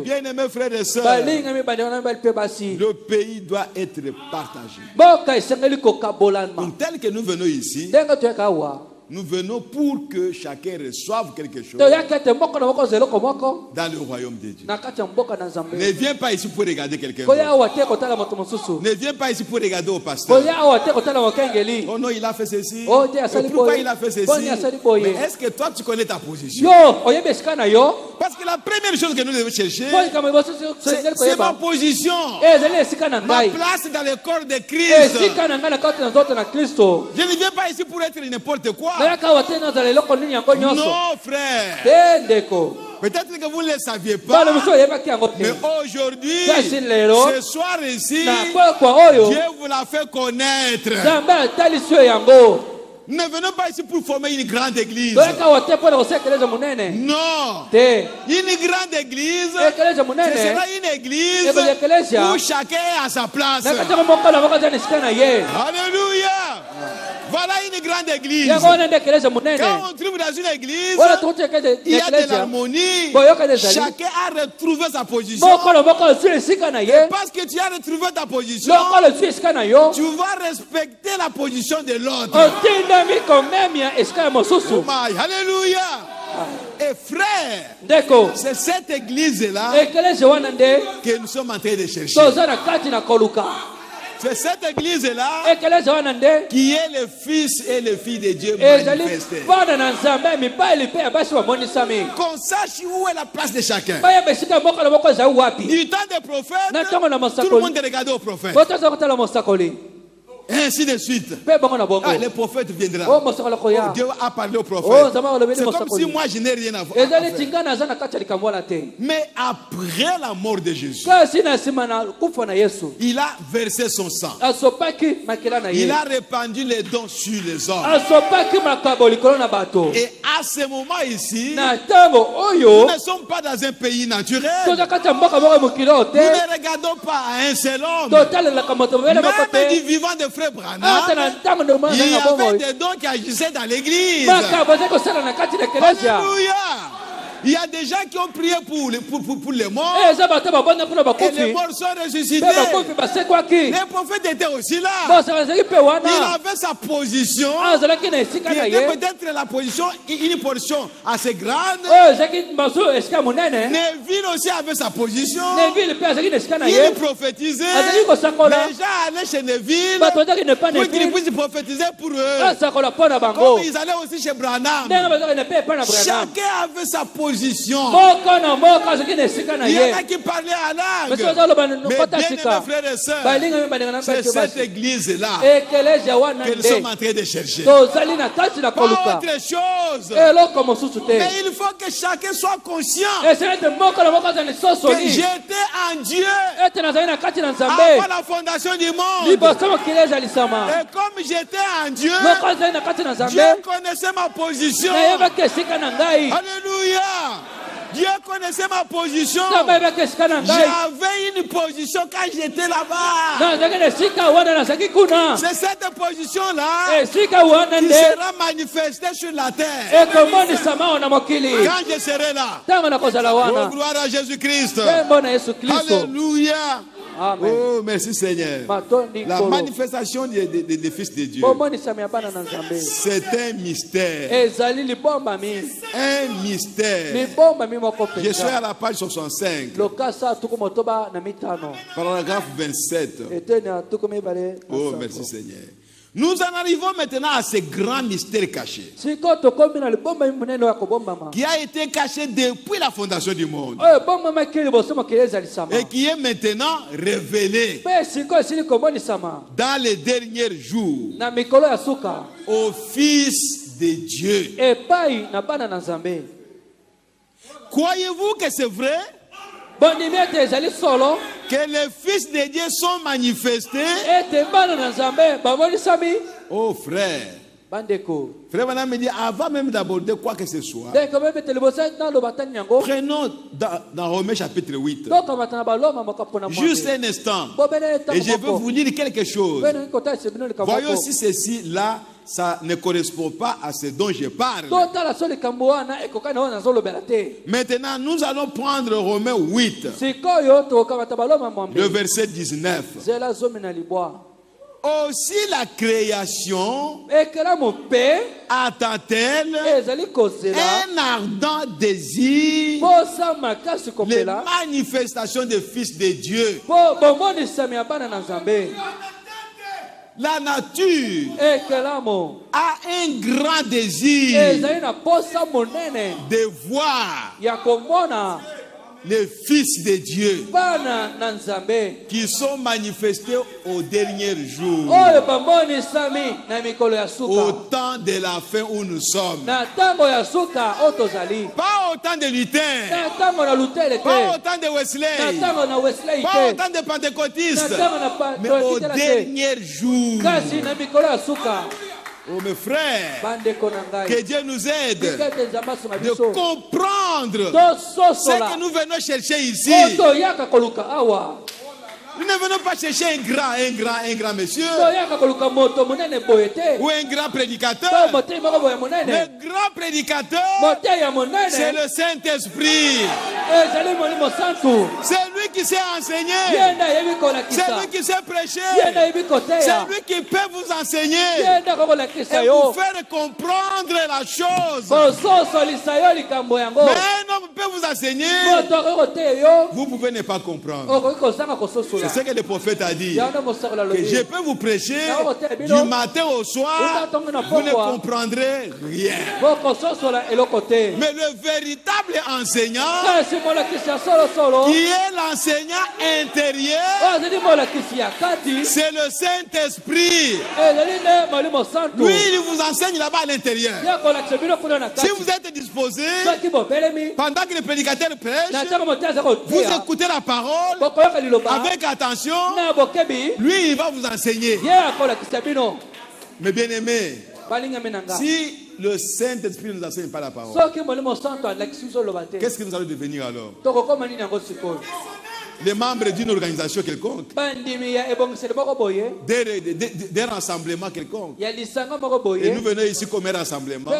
bien-aimés frères et sœurs, le pays doit être partagé. Donc, tel que nous venons ici, nous venons pour que chacun reçoive quelque chose dans le royaume de Dieu. Ne viens pas ici pour regarder quelqu'un d'autre. Ne viens pas ici pour regarder au pasteur. Oh non, il a fait ceci. Oh, pourquoi il a fait ceci? Mais est-ce que toi tu connais ta position? Parce que la première chose que nous devons chercher, c'est ma position. Ma place dans le corps de Christ. Je ne viens pas ici pour être n'importe quoi. Non, frère. Peut-être que vous ne le saviez pas. Mais aujourd'hui, ce soir ici, Dieu vous l'a fait connaître. Nous ne venons pas ici pour former une grande église. Non. Une grande église, ce sera une église où chacun est à sa place. Alléluia. Voilà une grande église. Quand on trouve dans une église, il y a de l'harmonie. Chacun a retrouvé sa position. Et parce que tu as retrouvé ta position, tu vas respecter la position de l'autre. Oh my, alléluia. Et frère, c'est cette église-là que nous sommes en train de chercher. C'est cette église-là qui est le Fils et le Fils de Dieu manifestés. Qu'on sache où est la place de chacun. Du temps des prophètes, tout le monde regardait aux prophètes. Et ainsi de suite. Le prophète viendra. Dieu a parlé au prophète. C'est comme si moi je n'ai rien à voir. Mais après la mort de Jésus, il a versé son sang. Il a répandu les dons sur les hommes. Et à ce moment ici, nous ne sommes pas dans un pays naturel. Nous ne regardons pas à un seul homme. Même du vivant de frère Branham, il y avait des dons qui agissaient dans l'église. Alléluia. Il y a des gens qui ont prié pour les morts. Et les morts sont ressuscités. Les prophètes étaient aussi là. Il avait sa position. Qui était peut-être la position, une portion assez grande. Neville aussi avait sa position. Il prophétisait. Les gens allaient chez Neville pour qu'il puisse prophétiser pour eux. Comme ils allaient aussi chez Branham. Chacun avait sa position. Il y en a qui parlaient à langue. Mais bien aimés frères et sœurs, c'est cette église-là que nous sommes en train de chercher. Pas autre chose. Mais il faut que chacun soit conscient que j'étais en Dieu avant la fondation du monde. Et comme j'étais en Dieu, Dieu connaissait ma position. Alléluia. Dieu connaissait ma position. J'avais une position quand j'étais là-bas. C'est cette position-là qui sera manifestée sur la terre quand je serai là. Oh, gloire à Jésus-Christ. Alléluia. Amen. Oh, merci Seigneur. La manifestation des fils de Dieu, c'est un mystère. Un mystère. Je suis à la page 65. Paragraphe 27. Oh, merci Seigneur. Nous en arrivons maintenant à ce grand mystère caché qui a été caché depuis la fondation du monde et qui est maintenant révélé dans les derniers jours au Fils de Dieu. Croyez-vous que c'est vrai que les fils de Dieu sont manifestés? Oh frère, frère Madame me dit, avant même d'aborder quoi que ce soit, prenons dans Romains chapitre 8 juste un instant et je veux vous lire quelque chose. Voyons si ceci là ça ne correspond pas à ce dont je parle. Maintenant, nous allons prendre Romains 8, le verset 19. Aussi la création attend-elle un ardent désir les manifestations des fils de Dieu. La nature a un grand désir de voir les fils de Dieu qui sont manifestés au dernier jour, au temps de la fin où nous sommes. Pas au temps de Luther, pas au temps de Wesley, pas au temps de Pentecôtistes, mais au dernier jour. Oh mes frères, que Dieu nous aide de comprendre ce que nous venons chercher ici. Nous ne venons pas chercher un grand monsieur ou un grand prédicateur. Le grand prédicateur, c'est le Saint-Esprit. C'est lui qui sait enseigner. C'est lui qui sait prêcher. C'est lui qui peut vous enseigner et vous faire comprendre la chose. Mais un homme peut vous enseigner, vous pouvez ne pas comprendre. C'est ce que le prophète a dit. Que je peux vous prêcher du matin au soir, vous ne comprendrez rien. Mais le véritable enseignant, qui est l'enseignant intérieur, c'est le Saint-Esprit. Lui, il vous enseigne là-bas à l'intérieur. Si vous êtes disposé, pendant que le prédicateur prêche, vous écoutez la parole avec attention, lui il va vous enseigner. Mais bien aimé, si le Saint-Esprit ne nous enseigne pas la parole, qu'est-ce que nous allons devenir alors? Les membres d'une organisation quelconque, d'un rassemblement quelconque. Et nous venons ici comme un rassemblement. Et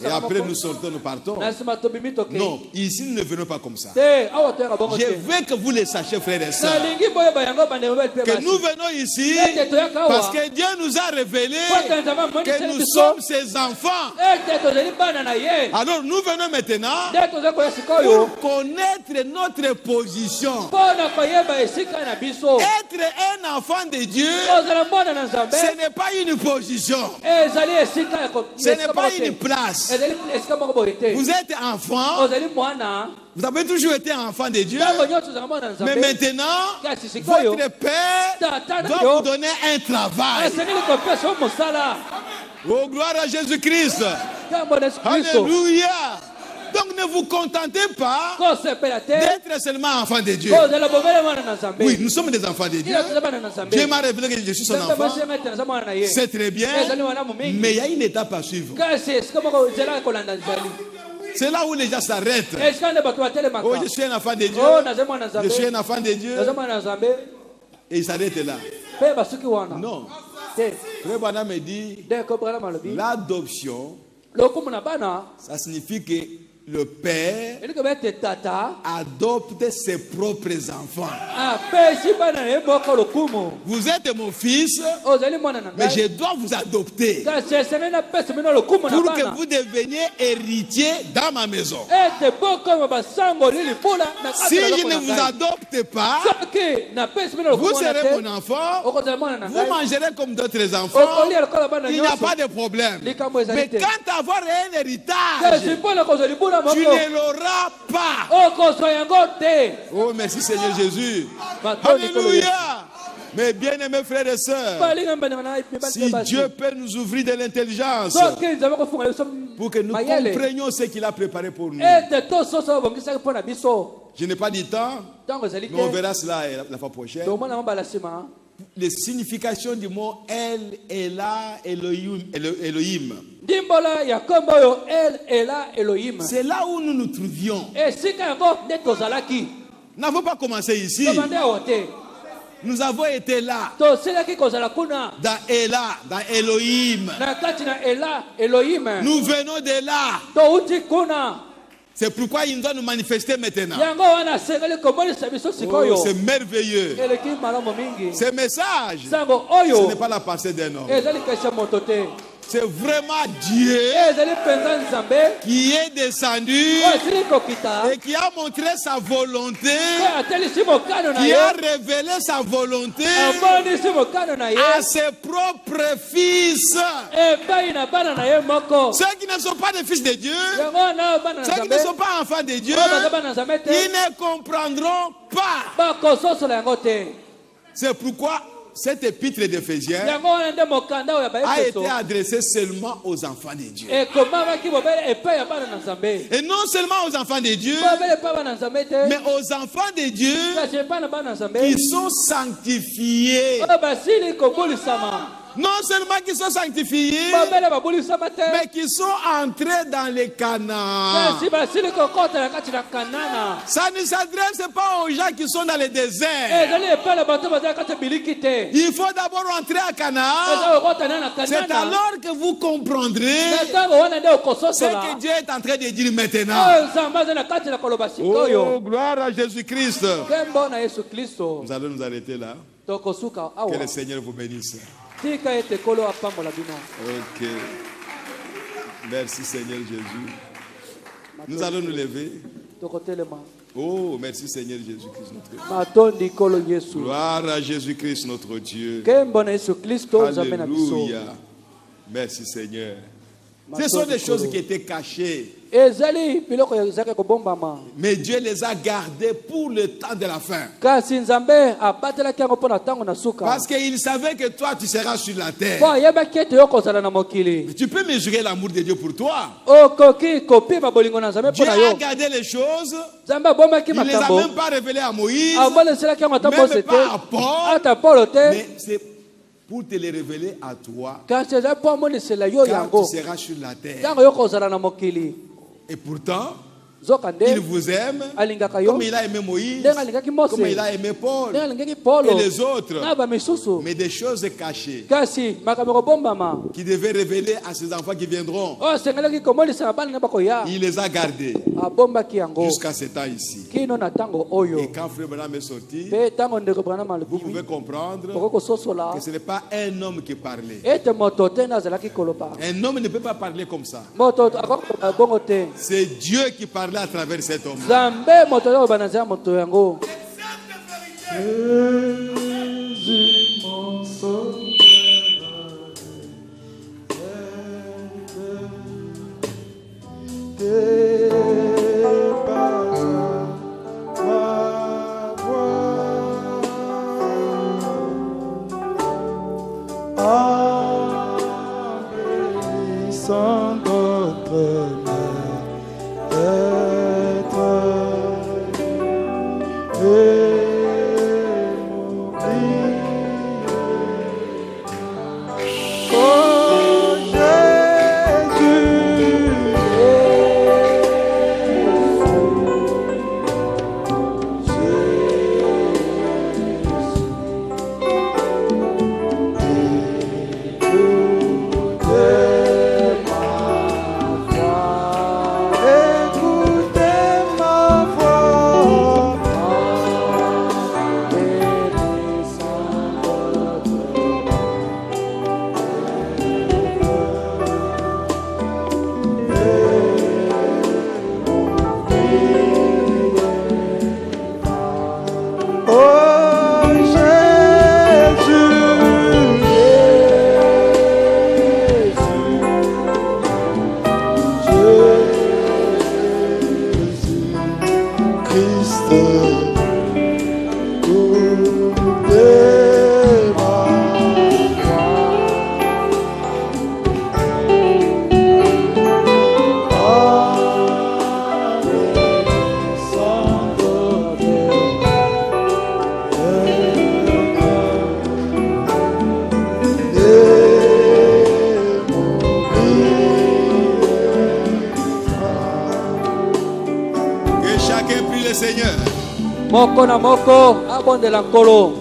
après nous sortons, nous partons. Non, ici nous ne venons pas comme ça. Je veux que vous le sachiez, frères et sœurs, que nous venons ici parce que Dieu nous a révélé que nous sommes ses enfants. Alors nous venons maintenant pour connaître notre position. Être un enfant de Dieu, ce n'est pas une position, ce n'est pas une place. Vous êtes enfant, vous avez toujours été enfant de Dieu, mais maintenant votre Père doit vous donner un travail. Oh, gloire à Jésus-Christ. Alléluia. Donc ne vous contentez pas d'être seulement enfant de Dieu. Oui, nous sommes des enfants de Dieu. Dieu m'a révélé que je suis son enfant. C'est très bien. Mais il y a une étape à suivre. C'est là où les gens s'arrêtent. Oh, je suis un enfant de Dieu. Je suis un enfant de Dieu. Et ils s'arrêtent là. Non. Frère Branham me dit, l'adoption, ça signifie que le père adopte ses propres enfants. Vous êtes mon fils, mais je dois vous adopter pour que vous deveniez héritier dans ma maison. Si je ne vous adopte pas, vous serez mon enfant, vous mangerez comme d'autres enfants, il n'y a pas de problème. Mais quand avoir un héritage, tu ne l'auras pas. Oh, merci Seigneur Jésus. Alléluia. Mes bien-aimés frères et sœurs, si Dieu peut nous ouvrir de l'intelligence pour que nous comprenions ce qu'il a préparé pour nous. Je n'ai pas dit temps, mais on verra cela la fois prochaine. Les significations du mot El, Ela, Elohim. C'est là où nous nous trouvions. Nous n'avons pas commencé ici. Nous avons été là. Dans Ela, dans Elohim. Nous venons de là. C'est pourquoi il doit nous manifester maintenant. Oh, c'est merveilleux. Ce message, ce n'est pas la pensée d'un homme. C'est vraiment Dieu qui est descendu et qui a montré sa volonté, qui a révélé sa volonté à ses propres fils. Ceux qui ne sont pas des fils de Dieu, ceux qui ne sont pas enfants de Dieu, ils ne comprendront pas. C'est pourquoi cet épître d'Éphésiens a été adressé seulement aux enfants de Dieu. Et non seulement aux enfants de Dieu, mais aux enfants de Dieu qui sont sanctifiés. Non seulement qui sont sanctifiés, mais qui sont entrés dans les Canaan. Ça ne s'adresse pas aux gens qui sont dans les déserts. Il faut d'abord entrer à Canaan. C'est alors que vous comprendrez ce que Dieu est en train de dire maintenant. Oh, gloire à Jésus-Christ. Nous allons nous arrêter là. Que le Seigneur vous bénisse. Ok. Merci Seigneur Jésus. Nous allons nous lever. Oh, merci Seigneur Jésus-Christ notre Dieu. Gloire à Jésus-Christ notre Dieu. Alléluia. Merci Seigneur. Ce sont des choses qui étaient cachées. Mais Dieu les a gardées pour le temps de la fin. Parce qu'il savait que toi tu seras sur la terre. Tu peux mesurer l'amour de Dieu pour toi. Dieu a gardé les choses. Il ne les a même pas révélées à Moïse, même pas à Paul. Mais c'est pour te les révéler à toi quand tu seras sur la terre. Et pourtant, il vous aime comme il a aimé Moïse, comme il a aimé Paul et les autres. Mais des choses cachées qui devaient révéler à ses enfants qui viendront, il les a gardées jusqu'à ce temps ici. Et quand Frère Branham est sorti, vous pouvez comprendre que ce n'est pas un homme qui parlait. Un homme ne peut pas parler comme ça. C'est Dieu qui parlait à travers cet homme.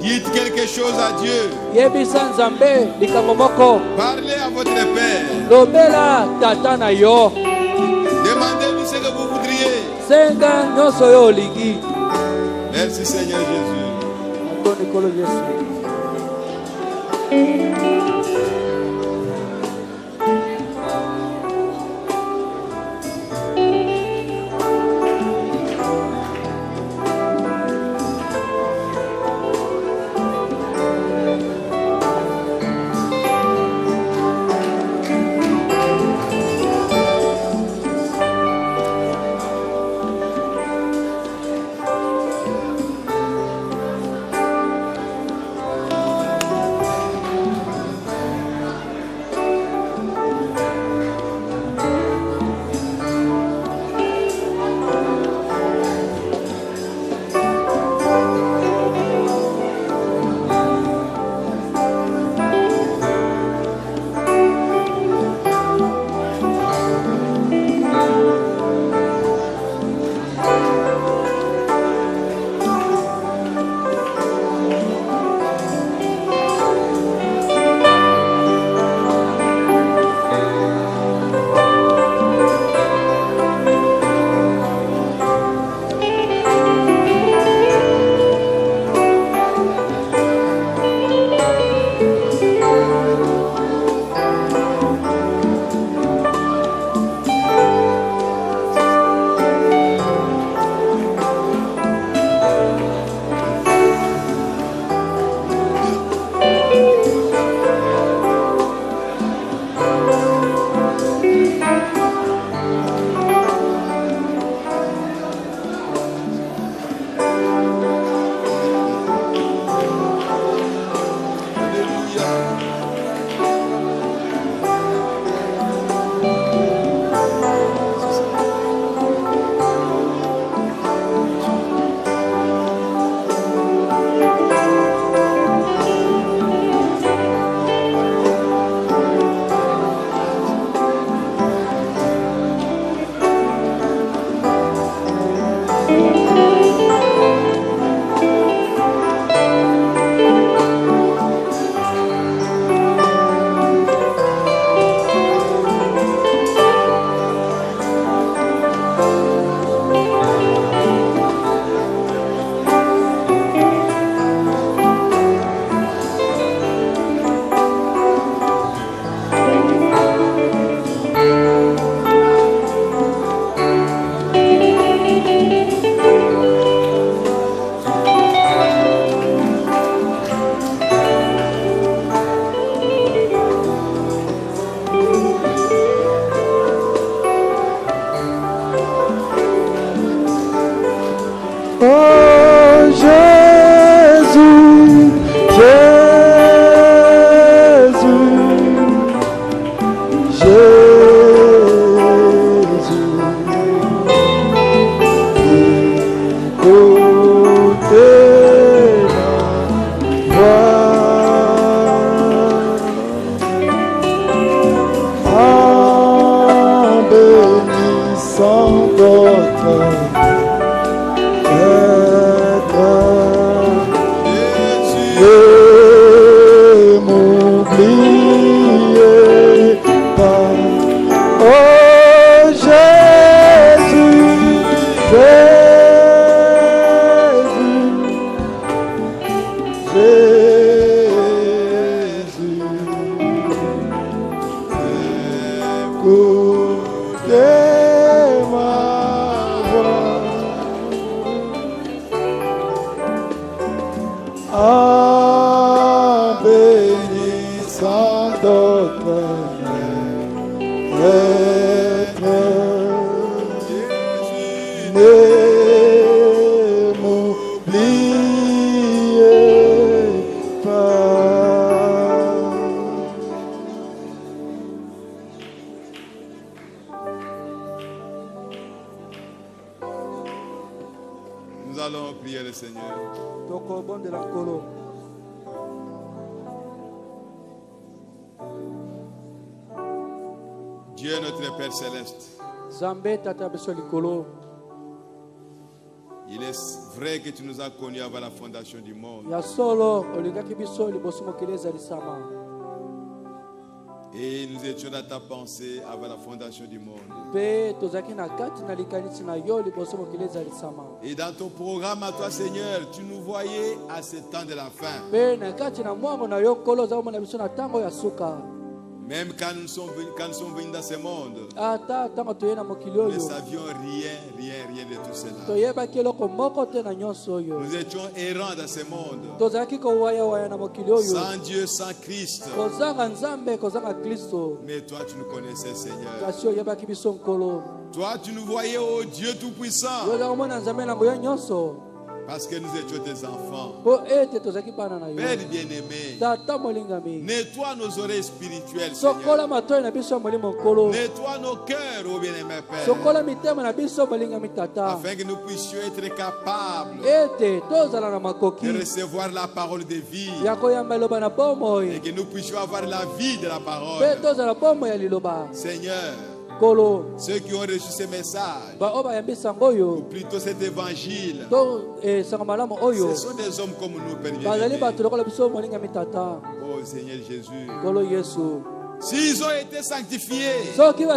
Dites quelque chose à Dieu. Parlez à votre Père. Demandez-lui ce que vous voudriez. Merci Seigneur Jésus. Dieu notre Père céleste, Il est vrai que tu nous as connus avant la fondation du monde. Et nous étions dans ta pensée avant la fondation du monde. Et dans ton programme à toi, Seigneur, tu nous voyais à ce temps de la fin. Même quand nous sommes venus dans ce monde, nous ne savions rien de tout cela. Nous étions errants dans ce monde. Sans Dieu, sans Christ. Mais toi, tu nous connaissais, Seigneur. Toi, tu nous voyais, oh Dieu Tout-Puissant. Parce que nous étions tes enfants. Père bien-aimé, nettoie nos oreilles spirituelles, Seigneur. Nettoie nos cœurs, ô bien-aimé Père. Afin que nous puissions être capables de recevoir la parole de vie. Et que nous puissions avoir la vie de la parole. Seigneur, ceux qui ont reçu ce message, ou plutôt cet évangile, ce sont des hommes comme nous, Père bien-aimé. Oh Seigneur Jésus. S'ils ont été sanctifiés, s'ils ont été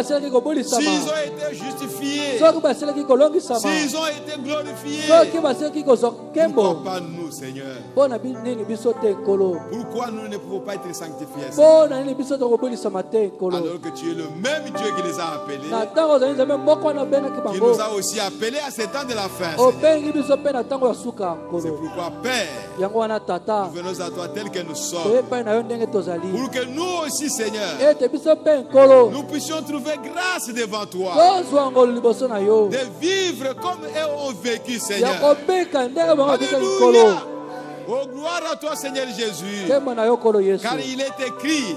justifiés, s'ils ont été glorifiés, pourquoi pas nous, Seigneur? Pourquoi nous ne pouvons pas être sanctifiés, Seigneur? Alors que tu es le même Dieu qui les a appelés, qui nous a aussi appelés à ce temps de la fin, Seigneur. C'est pourquoi, Père, nous venons à toi tel que nous sommes, pour que nous aussi, Seigneur, nous puissions trouver grâce devant toi, de vivre comme eux ont vécu, Seigneur. Alléluia. Oh, gloire à toi, Seigneur Jésus. Car il est écrit,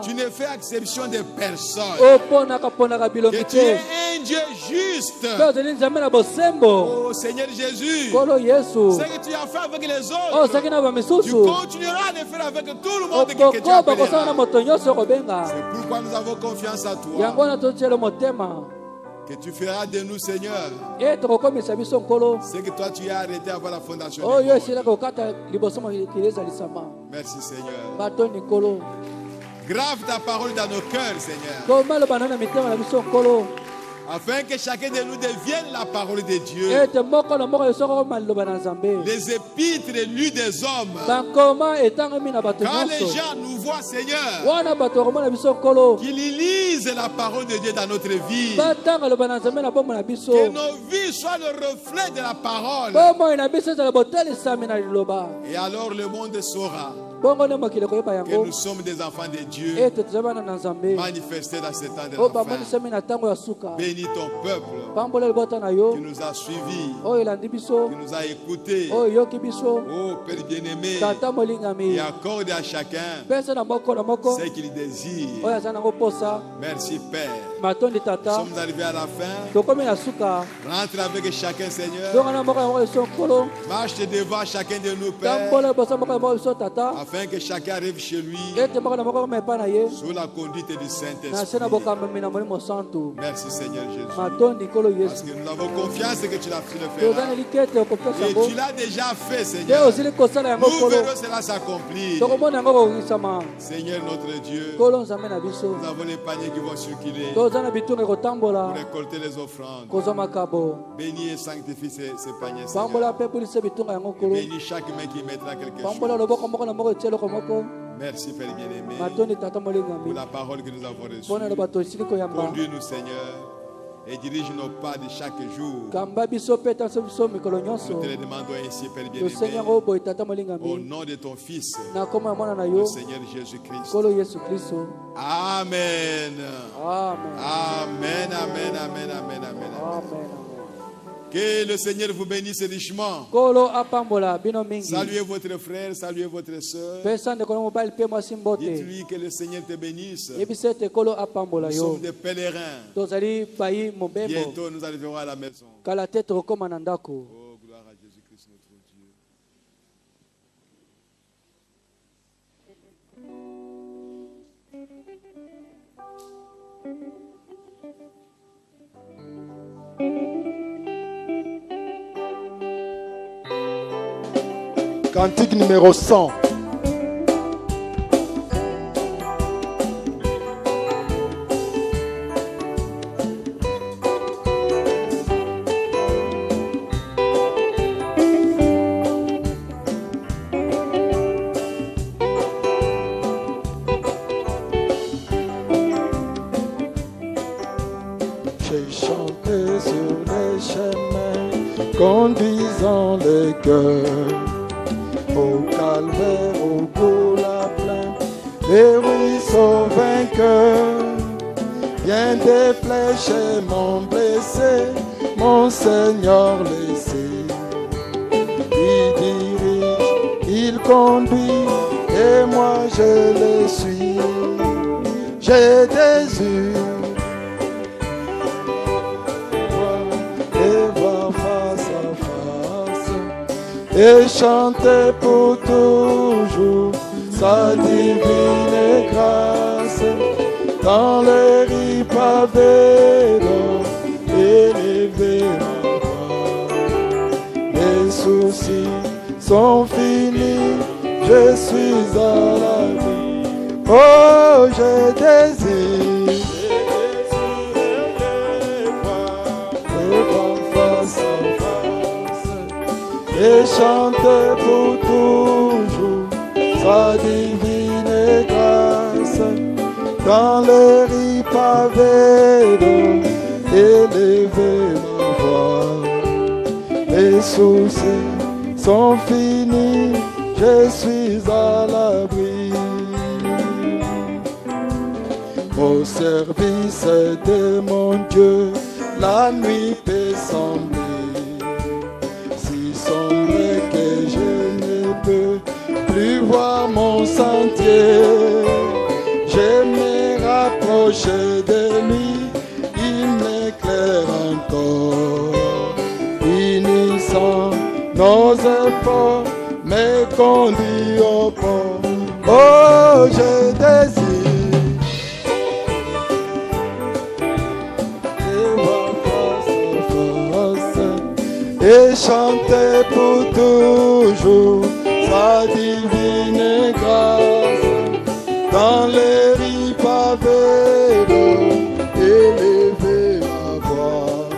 tu ne fais exception de personne. Que tu es un Dieu juste. Oh, Seigneur Jésus, ce que tu as fait avec les autres, tu continueras de faire avec tout le monde que tu appelleras. C'est pourquoi nous avons confiance à toi. Que tu feras de nous, Seigneur, c'est que toi tu as arrêté avant la fondation du monde. Merci, Seigneur. Grave ta parole dans nos cœurs, Seigneur, afin que chacun de nous devienne la parole de Dieu. Les épîtres lues des hommes. Quand les gens nous voient, Seigneur, qu'ils lisent la parole de Dieu dans notre vie. Que nos vies soient le reflet de la parole. Et alors le monde saura que nous sommes des enfants de Dieu, manifestés dans ce temps de la fin. Bénis ton peuple qui nous a suivis, qui nous a écoutés. Oh Père bien-aimé, et accorde à chacun ce qu'il désire. Merci Père. Nous sommes arrivés à la fin. Rentre avec chacun, Seigneur. Marche devant chacun de nous, Père, afin que chacun arrive chez lui sous la conduite du Saint-Esprit. Merci Seigneur Jésus, parce que nous avons confiance que tu l'as fait le faire. Et tu l'as déjà fait, Seigneur. Nous verrons cela s'accomplir. Seigneur notre Dieu, nous avons les paniers qui vont circuler pour récolter les offrandes. Bénis et sanctifie ces paniers, Seigneur. Bénis chaque main qui mettra quelque chose. Merci Père bien-aimé pour la parole que nous avons reçue. Conduis-nous, Seigneur, et dirige nos pas de chaque jour. Nous te le demandons ainsi, Père bien-aimé, au nom de ton Fils, le Seigneur Jésus-Christ. Amen. Amen, amen, amen, amen, amen. Amen. Que le Seigneur vous bénisse richement. Saluez votre frère, saluez votre soeur. Dites-lui que le Seigneur te bénisse. Nous sommes des pèlerins. Bientôt nous arriverons à la maison. Oh, gloire à Jésus-Christ notre Dieu. Cantique numéro 100. J'ai chanté sur les chemins conduisant les cœurs au calvaire, au bout la plainte, les ruisseaux vainqueurs. Bien des flèches m'ont blessé, mon Seigneur laissé. Il dirige, il conduit, et moi je le suis. J'ai des yeux et chanter pour toujours sa divine grâce dans les riz pavés d'or, élever ma voix. Les soucis sont finis, je suis à l'abri. Oh, je désire les voir face à face et chanter pour toujours sa divine grâce dans les riz pavés d'or, élever ma voix. Les soucis sont finis, je suis à l'abri. Au service de mon Dieu, la nuit peut sembler si sombre que je ne peux plus voir mon sentier. Je me rapproche de lui, il m'éclaire encore. Unissant nos efforts, me conduit au port. Oh, je désire et chanter pour toujours sa divine grâce dans les riz pavés d'or, élever ma voix.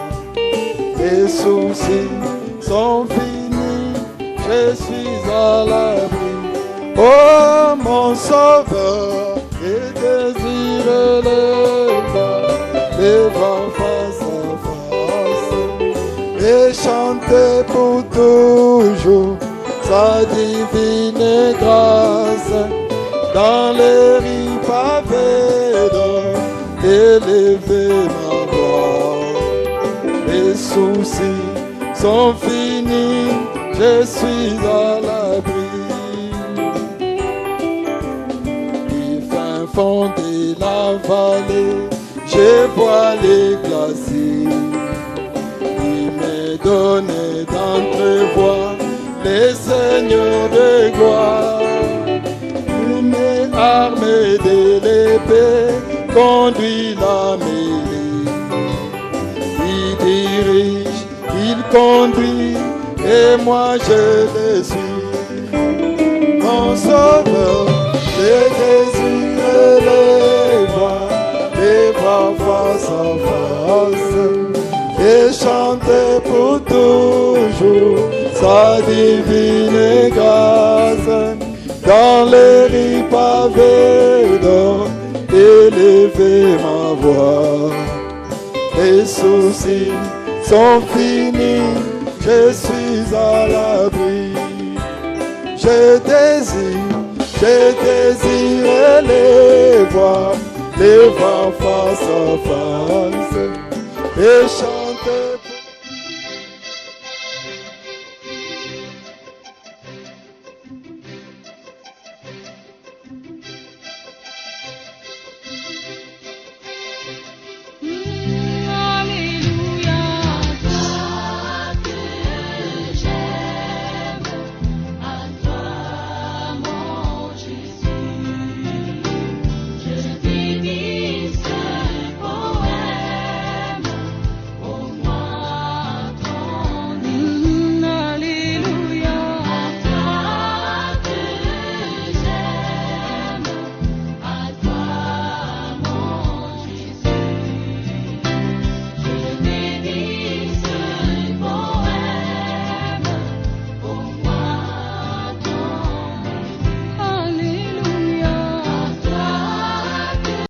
Les soucis sont finis, je suis à l'abri. Oh, mon sauveur, et désire les voir face à face et chanter pour toujours sa divine grâce dans les riz pavés d'or, élever ma voix. Les soucis sont finis, je suis à l'abri. Du fin fond de la vallée, je vois les glaciers. Donner d'entrevoir les seigneurs de gloire. Une arme de l'épée conduit la mêlée. Il dirige, il conduit, et moi je le suis. Mon sauveur, je désire les voir face à face et chanter pour toujours sa divine grâce dans les riz pavés d'or, élever ma voix. Les soucis sont finis, je suis à l'abri. Je désire les voir face à face et chanter